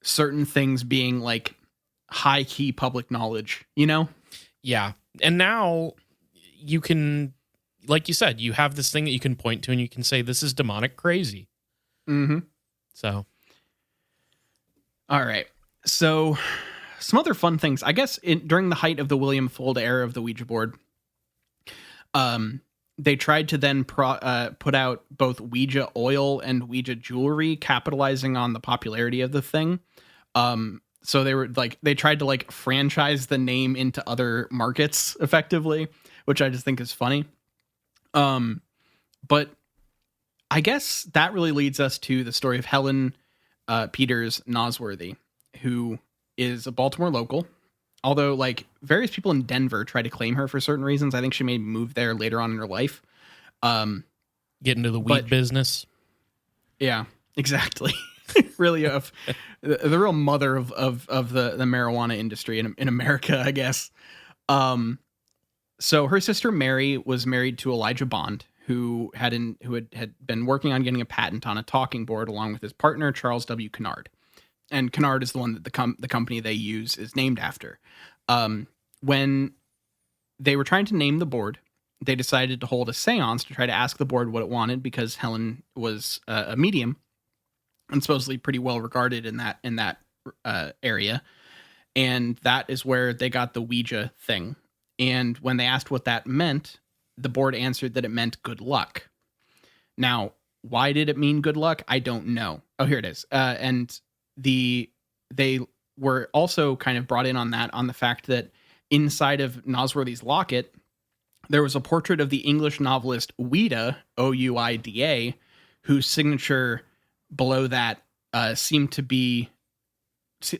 certain things being like high key public knowledge, Yeah. And now you can, like you said, you have this thing that you can point to and you can say, this is demonic crazy. Mm-hmm. So. All right. So some other fun things, I guess during the height of the William Fuld era of the Ouija board, they tried to then put out both Ouija oil and Ouija jewelry, capitalizing on the popularity of the thing. So they tried to like franchise the name into other markets effectively, which I just think is funny. But I guess that really leads us to the story of Helen Peters Nosworthy, who is a Baltimore local. Although, like, various people in Denver try to claim her for certain reasons. I think she may move there later on in her life. Get into the weed business. Yeah, exactly. Really, the real mother of the marijuana industry in America, I guess. So her sister Mary was married to Elijah Bond, who had been working on getting a patent on a talking board along with his partner Charles W. Kennard. And Kennard is the one that the company they use is named after. When they were trying to name the board, they decided to hold a seance to try to ask the board what it wanted, because Helen was a medium and supposedly pretty well regarded in that area. And that is where they got the Ouija thing. And when they asked what that meant, the board answered that it meant good luck. Now, why did it mean good luck? I don't know. Oh, here it is. And they were also kind of brought in on the fact that inside of Nosworthy's locket, there was a portrait of the English novelist Ouida, Ouida, whose signature below that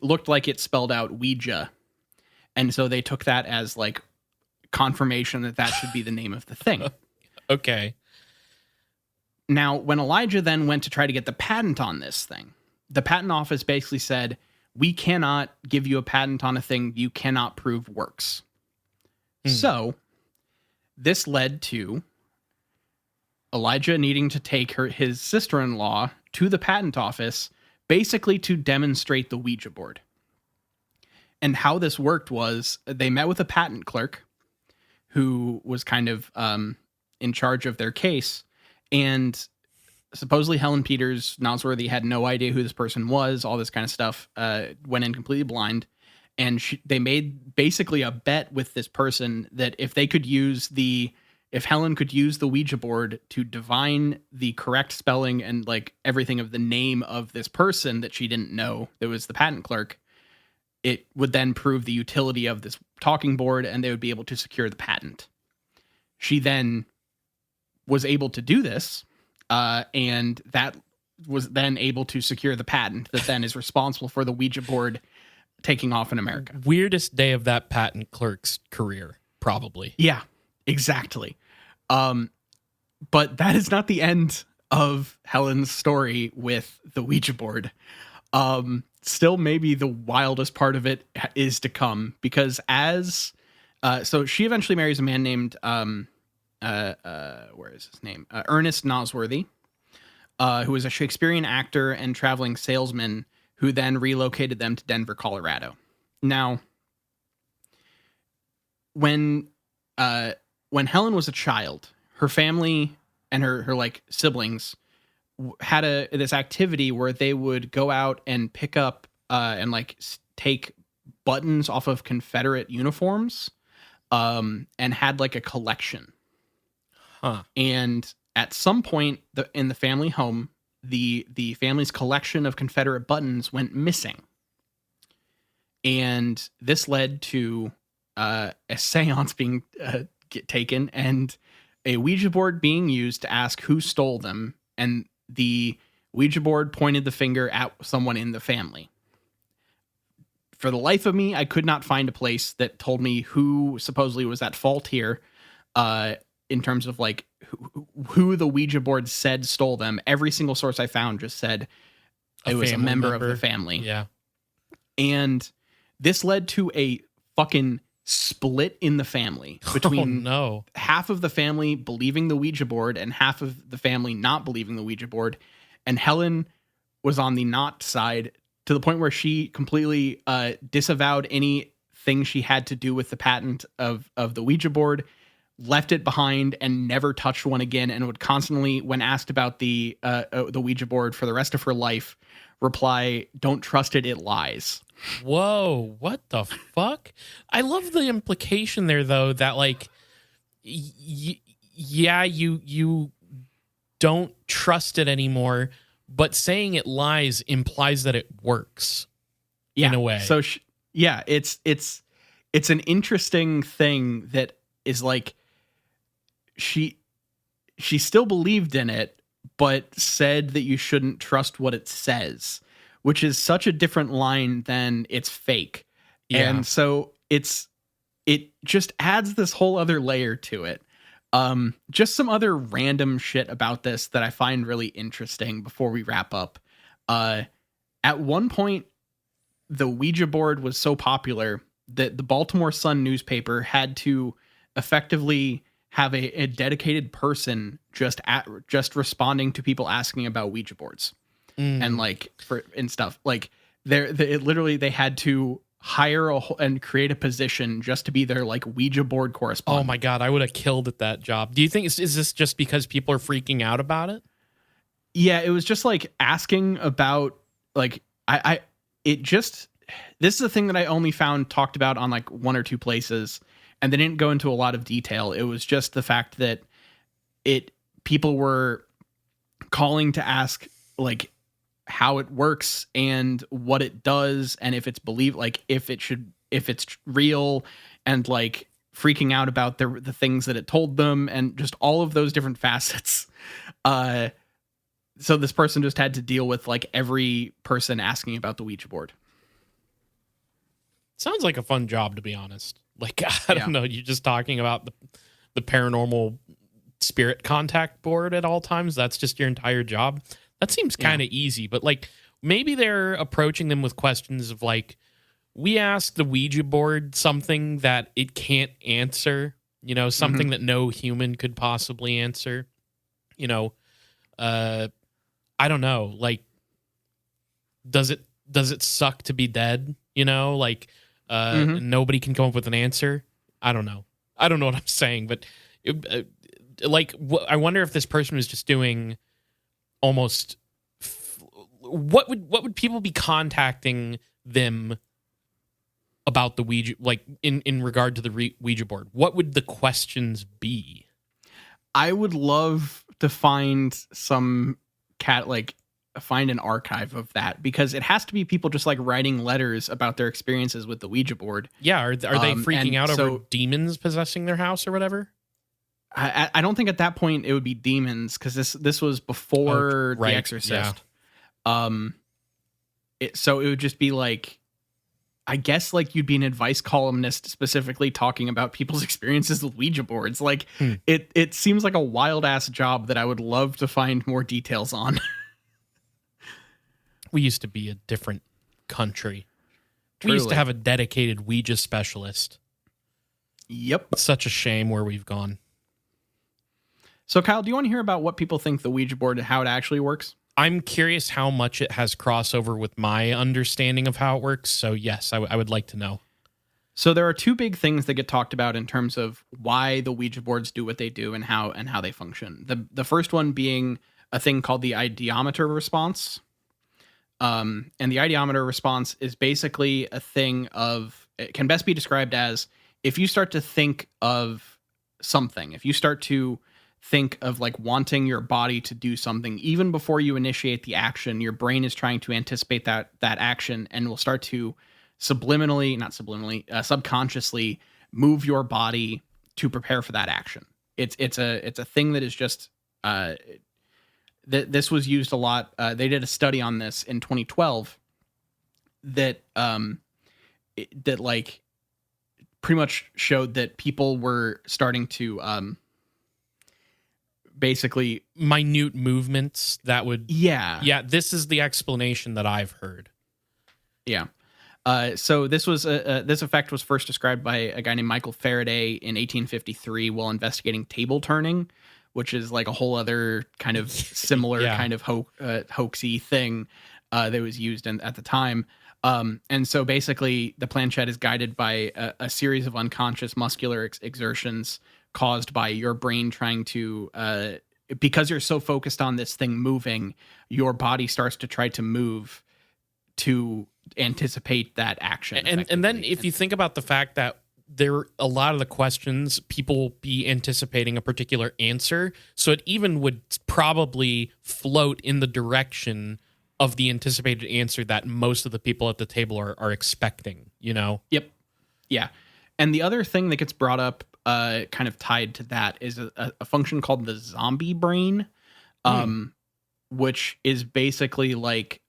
looked like it spelled out Ouija. And so they took that as like confirmation that should be the name of the thing. Okay. Now, when Elijah then went to try to get the patent on this thing, the patent office basically said, we cannot give you a patent on a thing you cannot prove works. So this led to Elijah needing to take his sister-in-law to the patent office, basically to demonstrate the Ouija board. And how this worked was they met with a patent clerk who was kind of in charge of their case. And supposedly Helen Peters Nosworthy had no idea who this person was, all this kind of stuff, went in completely blind. And they made basically a bet with this person that if Helen could use the Ouija board to divine the correct spelling and like everything of the name of this person that she didn't know, that was the patent clerk, it would then prove the utility of this talking board and they would be able to secure the patent. She then was able to do this, and that was then able to secure the patent that then is responsible for the Ouija board taking off in America. Weirdest day of that patent clerk's career, probably. Yeah, exactly. But that is not the end of Helen's story with the Ouija board. Still, maybe the wildest part of it is to come, because so she eventually marries a man named where is his name? Ernest Nosworthy, who was a Shakespearean actor and traveling salesman who then relocated them to Denver, Colorado. Now, when Helen was a child, her family and her like siblings had this activity where they would go out and pick up and like take buttons off of Confederate uniforms, and had like a collection. And at some point in the family home, the family's collection of Confederate buttons went missing. And this led to a seance being taken and a Ouija board being used to ask who stole them. And the Ouija board pointed the finger at someone in the family. For the life of me, I could not find a place that told me who supposedly was at fault here, in terms of like who the Ouija board said stole them. Every single source I found just said it was a member of the family. Yeah. And this led to a fucking split in the family between half of the family believing the Ouija board and half of the family not believing the Ouija board. And Helen was on the not side, to the point where she completely disavowed anything she had to do with the patent of the Ouija board, left it behind, and never touched one again, and would constantly, when asked about the Ouija board for the rest of her life, reply, "Don't trust it, it lies." Whoa, what the fuck? I love the implication there, though, that like, yeah, you don't trust it anymore, but saying it lies implies that it works. In a way. So it's an interesting thing that is like, she still believed in it, but said that you shouldn't trust what it says, which is such a different line than it's fake. Yeah. And so it just adds this whole other layer to it. Just some other random shit about this that I find really interesting before we wrap up. At one point, the Ouija board was so popular that the Baltimore Sun newspaper had to effectively have a dedicated person just responding to people asking about Ouija boards. And like and stuff like they had to hire and create a position just to be their like Ouija board correspondent. Oh my God, I would have killed at that job. Do you think is this just because people are freaking out about it? Yeah, it was just like asking about like this is a thing that I only found talked about on like one or two places, and they didn't go into a lot of detail. It was just the fact that people were calling to ask like how it works and what it does, and if it's if it's real, and like freaking out about the things that it told them, and just all of those different facets. So this person just had to deal with like every person asking about the Ouija board. Sounds like a fun job, to be honest. Like, I Yeah. don't know, you're just talking about the paranormal spirit contact board at all times. That's just your entire job. That seems kind of easy, but like maybe they're approaching them with questions of like, we ask the Ouija board something that it can't answer, something that no human could possibly answer. I don't know. Like, does it suck to be dead? Like, nobody can come up with an answer. I don't know. I don't know what I'm saying, but I wonder if this person was just doing almost what would people be contacting them about the Ouija, like in regard to the Ouija board? What would the questions be? I would love to find find an archive of that, because it has to be people just like writing letters about their experiences with the Ouija board. Yeah, are they freaking out over demons possessing their house or whatever? I don't think at that point it would be demons, because this was before The Exorcist. Yeah. So it would just be like, I guess like you'd be an advice columnist specifically talking about people's experiences with Ouija boards. Like it seems like a wild ass job that I would love to find more details on. We used to be a different country. Truly. We used to have a dedicated Ouija specialist. Yep. It's such a shame where we've gone. So Kyle, do you want to hear about what people think the Ouija board and how it actually works? I'm curious how much it has crossover with my understanding of how it works. So yes, I would like to know. So there are two big things that get talked about in terms of why the Ouija boards do what they do and how they function. The first one being a thing called the ideometer response. And the ideometer response is basically a thing of, it can best be described as, if you start to think of something, if you start to think of like wanting your body to do something, even before you initiate the action, your brain is trying to anticipate that action and will start to subconsciously move your body to prepare for that action. It's a thing that is just, this was used a lot. They did a study on this in 2012 that like pretty much showed that people were starting to basically minute movements that would this is the explanation that I've heard. So this was this effect was first described by a guy named Michael Faraday in 1853 while investigating table turning, which is like a whole other kind of similar kind of hoaxy thing that was used at the time. And so basically the planchette is guided by a series of unconscious muscular exertions caused by your brain trying to, because you're so focused on this thing moving, your body starts to try to move to anticipate that action. And then if you think about the fact that a lot of the questions, people be anticipating a particular answer, so it even would probably float in the direction of the anticipated answer that most of the people at the table are expecting, Yep. Yeah. And the other thing that gets brought up kind of tied to that is a function called the zombie brain, which is basically like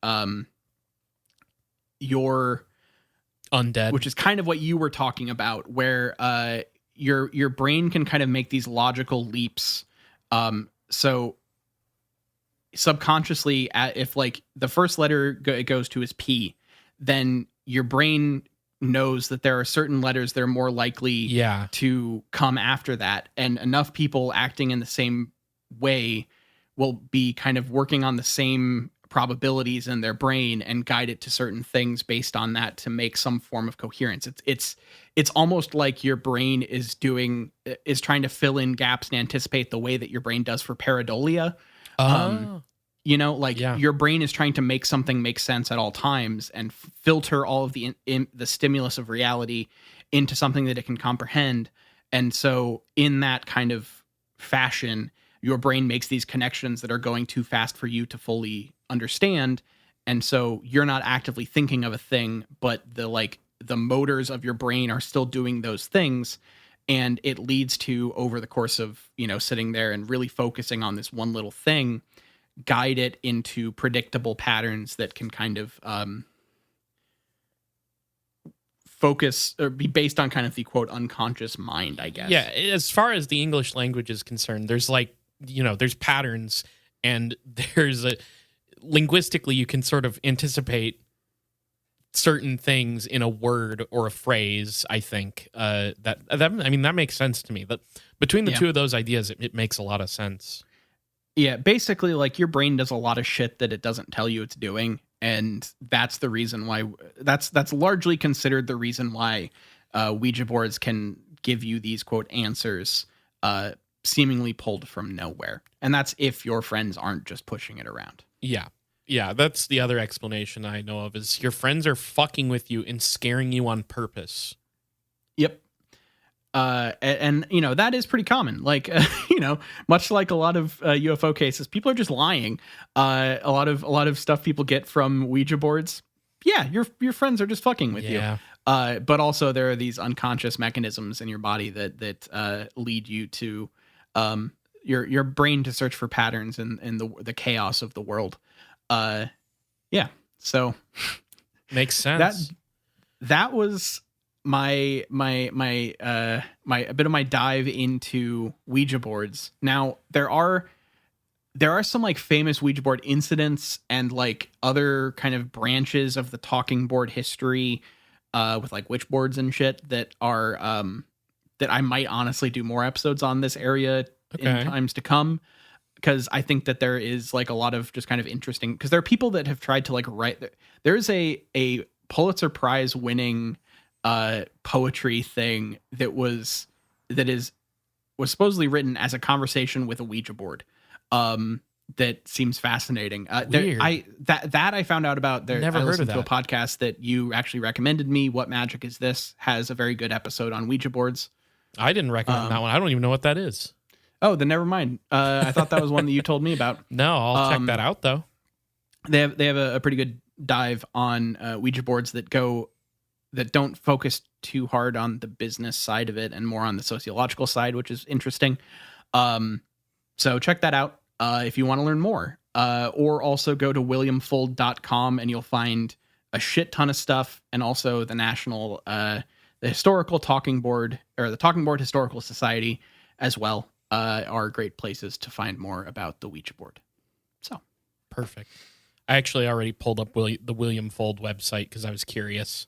your undead, which is kind of what you were talking about, where your brain can kind of make these logical leaps. So subconsciously, if like the first letter it goes to is P, then your brain knows that there are certain letters that are more likely to come after that, and enough people acting in the same way will be kind of working on the same probabilities in their brain and guide it to certain things based on that to make some form of coherence. It's almost like your brain is trying to fill in gaps and anticipate the way that your brain does for pareidolia. Your brain is trying to make something make sense at all times and filter all of the stimulus of reality into something that it can comprehend. And so in that kind of fashion, your brain makes these connections that are going too fast for you to fully understand. And so you're not actively thinking of a thing, but the motors of your brain are still doing those things. And it leads to, over the course of, sitting there and really focusing on this one little thing, guide it into predictable patterns that can kind of focus or be based on kind of the quote unconscious mind, I guess. Yeah, as far as the English language is concerned, there's like, there's patterns, and there's linguistically you can sort of anticipate certain things in a word or a phrase. I think that makes sense to me. But between the two of those ideas, it makes a lot of sense. Yeah, basically, like, your brain does a lot of shit that it doesn't tell you it's doing, and that's the reason why that's largely considered the reason why Ouija boards can give you these quote answers seemingly pulled from nowhere, and that's if your friends aren't just pushing it around. Yeah, that's the other explanation I know of, is your friends are fucking with you and scaring you on purpose. Yep. And that is pretty common. Like, much like a lot of UFO cases, people are just lying. A lot of stuff people get from Ouija boards. Yeah, your friends are just fucking with you. But also there are these unconscious mechanisms in your body that lead you to your brain to search for patterns in the chaos of the world. Yeah. So makes sense. That was my a bit of my dive into Ouija boards. Now there are some like famous Ouija board incidents and like other kind of branches of the talking board history with like witch boards and shit that are that I might honestly do more episodes on this area in times to come, because I think that there is like a lot of just kind of interesting, because there are people that have tried to like write. There's a Pulitzer Prize winning poetry thing that was supposedly written as a conversation with a Ouija board. That seems fascinating. Weird. I found out about there. Never I heard of listened that. to a podcast that you actually recommended me. What Magic Is This? Has a very good episode on Ouija boards. I didn't recommend that one. I don't even know what that is. Oh, then never mind. I thought that was one that you told me about. No, I'll check that out though. They have a pretty good dive on Ouija boards that don't focus too hard on the business side of it and more on the sociological side, which is interesting. So check that out if you want to learn more. Or also go to williamfold.com and you'll find a shit ton of stuff, and also the national the historical talking board, or the Talking Board Historical Society as well, are great places to find more about the Ouija board. So perfect. I actually already pulled up the William Fold website because I was curious.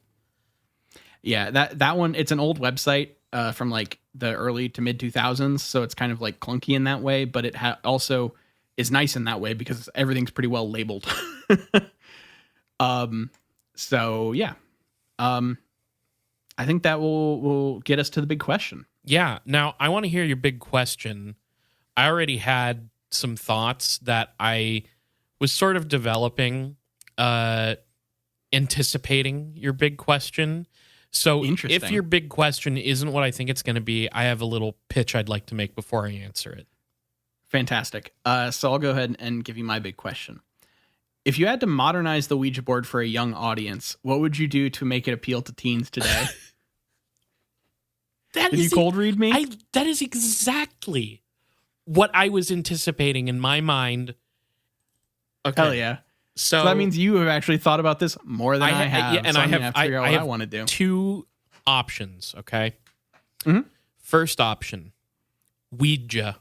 Yeah, that one, it's an old website from like the early to mid 2000s, so it's kind of like clunky in that way, but it also is nice in that way because everything's pretty well labeled. So yeah, I think that will get us to the big question. Yeah. Now I want to hear your big question. I already had some thoughts that I was sort of developing, anticipating your big question. So if your big question isn't what I think it's going to be, I have a little pitch I'd like to make before I answer it. Fantastic. So I'll go ahead and give you my big question. If you had to modernize the Ouija board for a young audience, what would you do to make it appeal to teens today? Did you cold read me? That is exactly what I was anticipating in my mind. Okay. Hell yeah. So that means you have actually thought about this more than I have. Yeah, and so I have to figure out what I want to do. Two options, okay? Mm-hmm. First option, Ouija.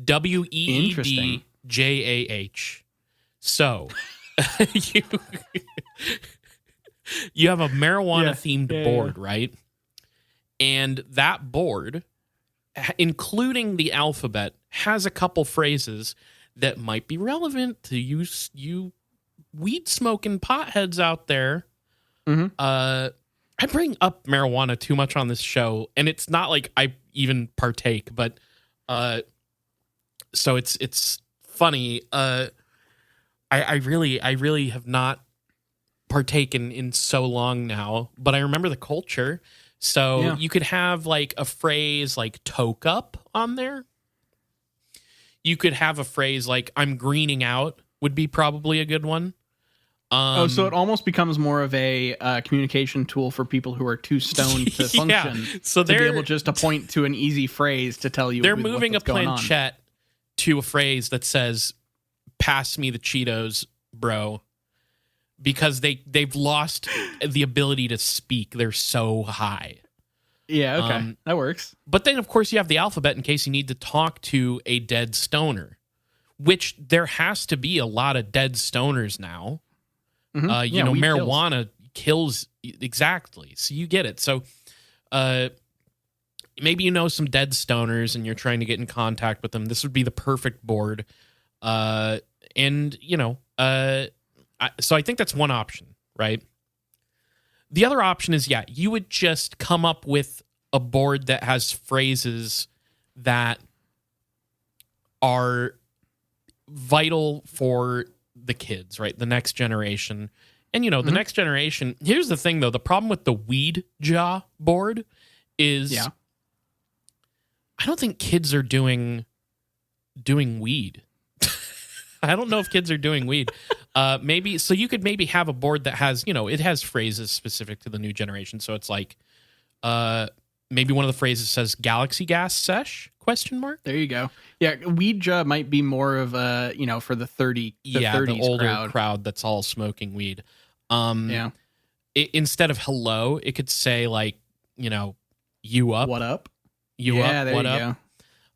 WEEDJAH. So you have a marijuana-themed board, right? And that board, including the alphabet, has a couple phrases that might be relevant to you weed smoking potheads out there. Mm-hmm. I bring up marijuana too much on this show, and it's not like I even partake, but so it's funny. I really have not partaken in so long now, but I remember the culture. So you could have like a phrase like toke up on there. You could have a phrase like I'm greening out would be probably a good one. So it almost becomes more of a communication tool for people who are too stoned to function. So to be able just to point to an easy phrase to tell you they're moving a what's going on. planchette to a phrase that says, pass me the Cheetos, bro. because they've lost the ability to speak. They're so high. Yeah, okay. That works. But then, of course, you have the alphabet in case you need to talk to a dead stoner, which there has to be a lot of dead stoners now. Mm-hmm. You know, marijuana kills. Exactly. So you get it. So maybe you know some dead stoners and you're trying to get in contact with them. This would be the perfect board. And, you know, so I think that's one option, right? The other option is, yeah, you would just come up with a board that has phrases that are vital for the kids, right? The next generation. And, you know, the next generation, here's the thing, though. The problem with the Ouija board is I don't think kids are doing weed. I don't know if kids are doing weed. Maybe so you could maybe have a board that has, you know, it has phrases specific to the new generation. So it's like maybe one of the phrases says galaxy gas sesh ? There you go. Yeah, Ouija might be more of a, you know, for the 30s the older crowd that's all smoking weed. Instead of hello, it could say like, you know, you up. What up? You yeah, up, there what you up?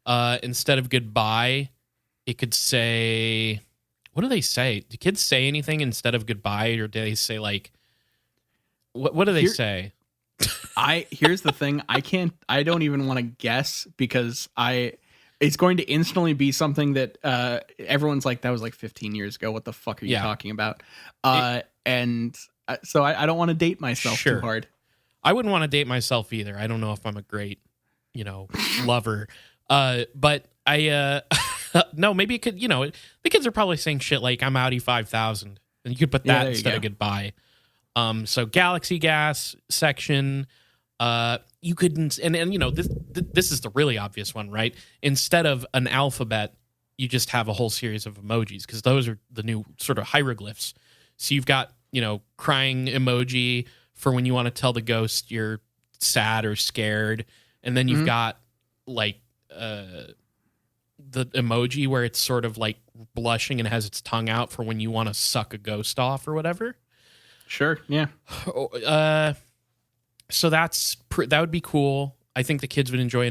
Go. Instead of goodbye, it could say, what do they say? Do kids say anything instead of goodbye, or do they say like, what do they say? Here's the thing. I don't even want to guess because it's going to instantly be something that everyone's like, that was like 15 years ago. What the fuck are you talking about? So I don't want to date myself too hard. I wouldn't want to date myself either. I don't know if I'm a great, you know, lover. But I, no, maybe it could, you know, the kids are probably saying shit like, I'm Audi 5000. And you could put that instead of goodbye. So galaxy gas section, you couldn't, and you know, this is the really obvious one, right? Instead of an alphabet, you just have a whole series of emojis, because those are the new sort of hieroglyphs. So you've got, you know, crying emoji for when you want to tell the ghost you're sad or scared. And then you've got like the emoji where it's sort of like blushing and has its tongue out for when you want to suck a ghost off or whatever. Sure. Yeah. So that would be cool. I think the kids would enjoy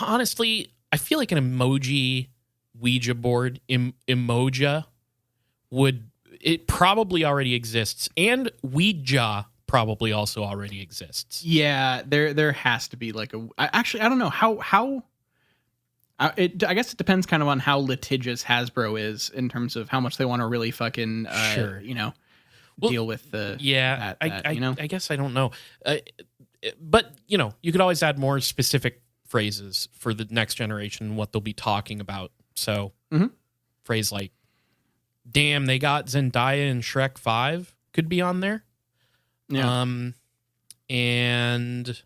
honestly, I feel like an emoji Ouija board, Emoja, it probably already exists, and Ouija probably also already exists. Yeah, there has to be like I don't know how I guess it depends kind of on how litigious Hasbro is in terms of how much they want to really fucking you know, deal with the you know. I guess I don't know, but you know, you could always add more specific phrases for the next generation, what they'll be talking about. So phrase like, damn, they got Zendaya in Shrek 5 could be on there. Yeah. And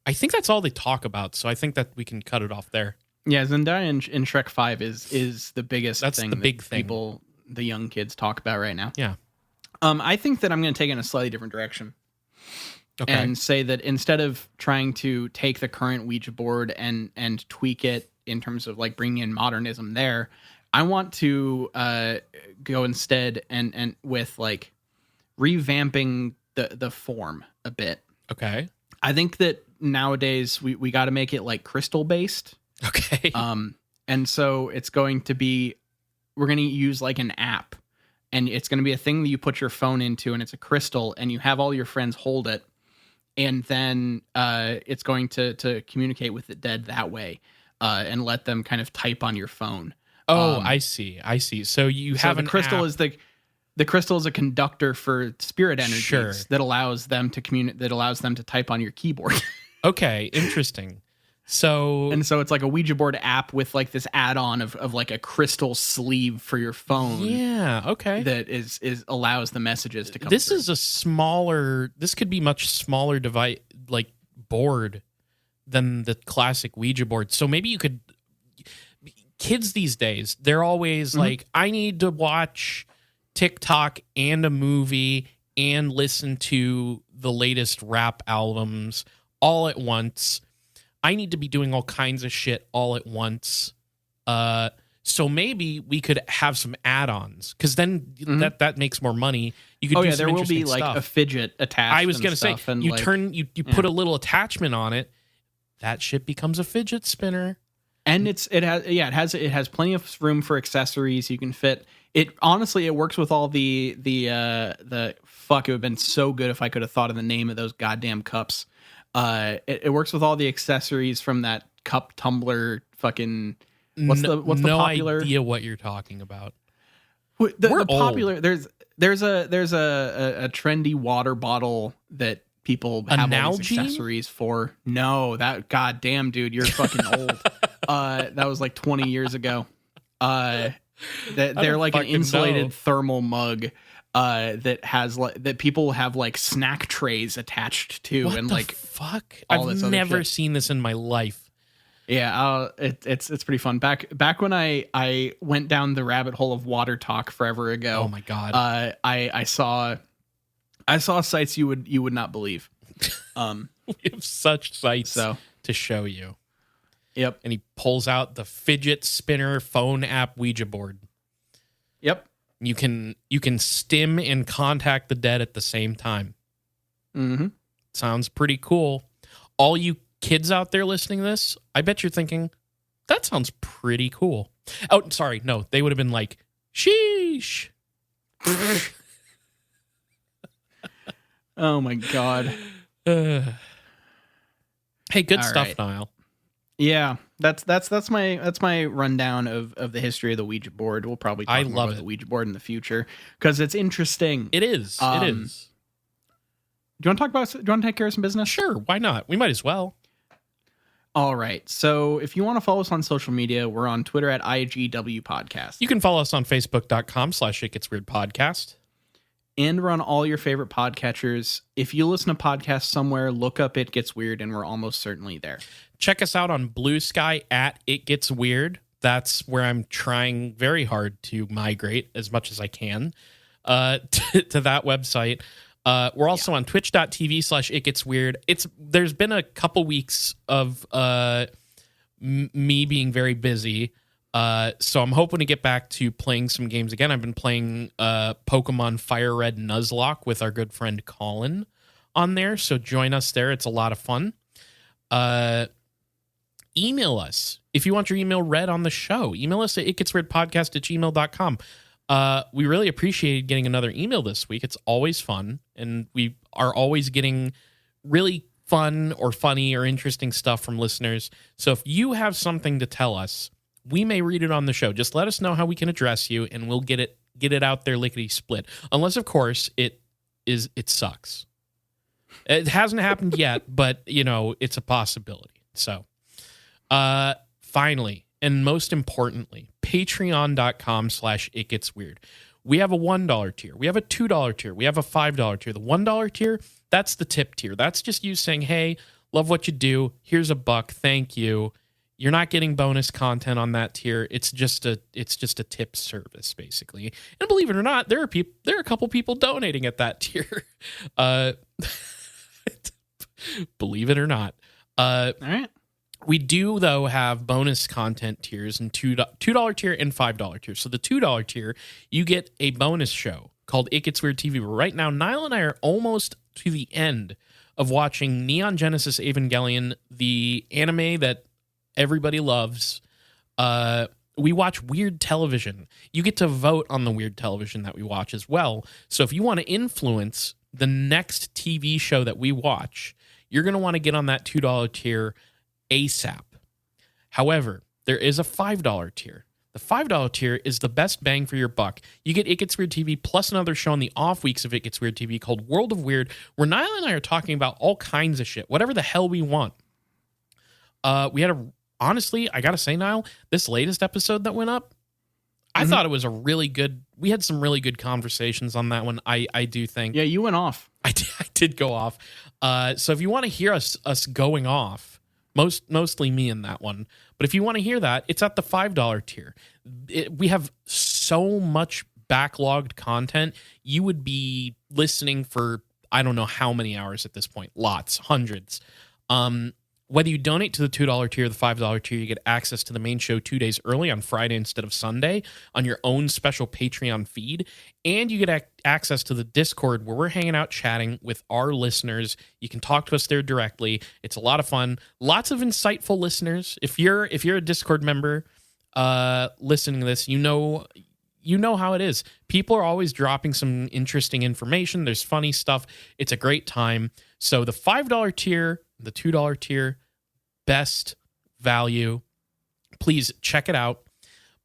I think that's all they talk about, so I think that we can cut it off there. Yeah, Zendaya in Shrek 5 is the biggest thing. The big thing people, the young kids, talk about right now. Yeah. I think that I'm going to take it in a slightly different direction. Okay. And say that instead of trying to take the current Ouija board and tweak it in terms of like bringing in modernism there, I want to go instead and with like revamping the form a bit. Okay. I think that nowadays we got to make it like crystal based. Okay. And so it's going to be, we're going to use like an app, and it's going to be a thing that you put your phone into, and it's a crystal, and you have all your friends hold it, and then it's going to communicate with the dead that way, and let them kind of type on your phone. Oh, I see. So you have the crystal app. The crystal is a conductor for spirit energies that allows them to that allows them to type on your keyboard. Okay, interesting. So it's like a Ouija board app with like this add-on of like a crystal sleeve for your phone. Yeah, okay. That is allows the messages to come. This through. is a smaller. This could be much smaller device, like board, than the classic Ouija board. So maybe you could. Kids these days, they're always like, I need to watch TikTok and a movie and listen to the latest rap albums all at once. I need to be doing all kinds of shit all at once. So So maybe we could have some add-ons, because then that makes more money. You could Oh do yeah, some there will be interesting like stuff. a fidget attached. I was gonna say, and you like, turn you put a little attachment on it, that shit becomes a fidget spinner. and it has plenty of room for accessories. You can fit it. Honestly, it works with all the fuck. It would have been so good if I could have thought of the name of those goddamn cups. It works with all the accessories from that cup tumbler fucking. What's the popular? No idea what you're talking about. The popular. There's a trendy water bottle that people have all these accessories for. No, that goddamn dude, you're fucking old. That was like 20 years ago. They're like an insulated thermal mug that people have like snack trays attached to. What and the like fuck? all I've this other never shit. seen this in my life. Yeah, it's pretty fun. Back when I went down the rabbit hole of water talk forever ago. Oh my god. I saw sites you would not believe. We have such sights So to show you. yep. And he pulls out the fidget spinner phone app Ouija board. Yep. You can stim and contact the dead at the same time. Mm-hmm. Sounds pretty cool. All you kids out there listening to this, I bet you're thinking, that sounds pretty cool. Oh, sorry. No, they would have been like, sheesh. Oh my god. Hey, good All stuff, right. Nile. Yeah, that's my rundown of the history of the Ouija board. We'll probably talk more love about it. the Ouija board in the future because it's interesting. It is. It is. Do you want to take care of some business? Sure. Why not? We might as well. All right. So if you want to follow us on social media, we're on Twitter at IGW Podcast. You can follow us on Facebook.com/ItGetsWeirdPodcast. And we're on all your favorite podcatchers. If you listen to podcasts somewhere, look up It Gets Weird, and we're almost certainly there. Check us out on Blue Sky at It Gets Weird. That's where I'm trying very hard to migrate as much as I can to that website. We're also on twitch.tv/It Gets Weird. There's been a couple weeks of me being very busy. So I'm hoping to get back to playing some games again. I've been playing Pokemon Fire Red Nuzlocke with our good friend Colin on there. So join us there. It's a lot of fun. Email us if you want your email read on the show. Email us at itgetsweirdpodcast@gmail.com. We really appreciated getting another email this week. It's always fun, and we are always getting really fun or funny or interesting stuff from listeners. So if you have something to tell us, we may read it on the show. Just let us know how we can address you, and we'll get it out there lickety split. Unless, of course, it sucks. It hasn't happened yet, but it's a possibility. So, finally, and most importantly, patreon.com/itgetsweird. We have a $1 tier. We have a $2 tier. We have a $5 tier. The $1 tier, that's the tip tier. That's just you saying, hey, love what you do. Here's $1. Thank you. You're not getting bonus content on that tier. It's just a tip service, basically. And believe it or not, there are a couple people donating at that tier. Believe it or not. All right. We do, though, have bonus content tiers and $2 tier and $5 tier. So the $2 tier, you get a bonus show called It Gets Weird TV. Right now, Nile and I are almost to the end of watching Neon Genesis Evangelion, the anime that everybody loves. We watch weird television. You get to vote on the weird television that we watch as well. So if you want to influence the next TV show that we watch, you're going to want to get on that $2 tier ASAP. However, there is a $5 tier. The $5 tier is the best bang for your buck. You get It Gets Weird TV plus another show on the off weeks of It Gets Weird TV called World of Weird, where Nile and I are talking about all kinds of shit, whatever the hell we want. Honestly, I gotta say, Nile, this latest episode that went up, I thought it was we had some really good conversations on that one. I do think. Yeah, you went off. I did go off. So if you want to hear us going off, mostly me in that one, but if you want to hear that, it's at the $5 tier. We have so much backlogged content. You would be listening for I don't know how many hours at this point. Lots, hundreds. Whether you donate to the $2 tier or the $5 tier, you get access to the main show 2 days early on Friday instead of Sunday on your own special Patreon feed. And you get access to the Discord where we're hanging out chatting with our listeners. You can talk to us there directly. It's a lot of fun. Lots of insightful listeners. If you're a Discord member listening to this, you know how it is. People are always dropping some interesting information. There's funny stuff. It's a great time. So the $5 tier, the $2 tier, best value. Please check it out.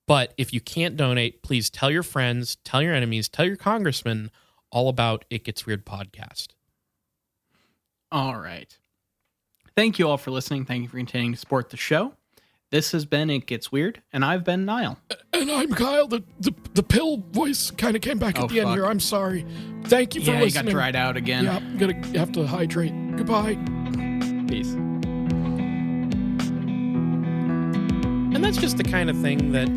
But if you can't donate, please tell your friends, tell your enemies, tell your congressman all about It Gets Weird podcast. All right. Thank you all for listening. Thank you for continuing to support the show. This has been It Gets Weird, and I've been Nile. And I'm Kyle. The pill voice kind of came back at the end here. I'm sorry. Thank you for listening. Yeah, you got dried out again. Yeah, I'm going to have to hydrate. Goodbye. Peace. And that's just the kind of thing that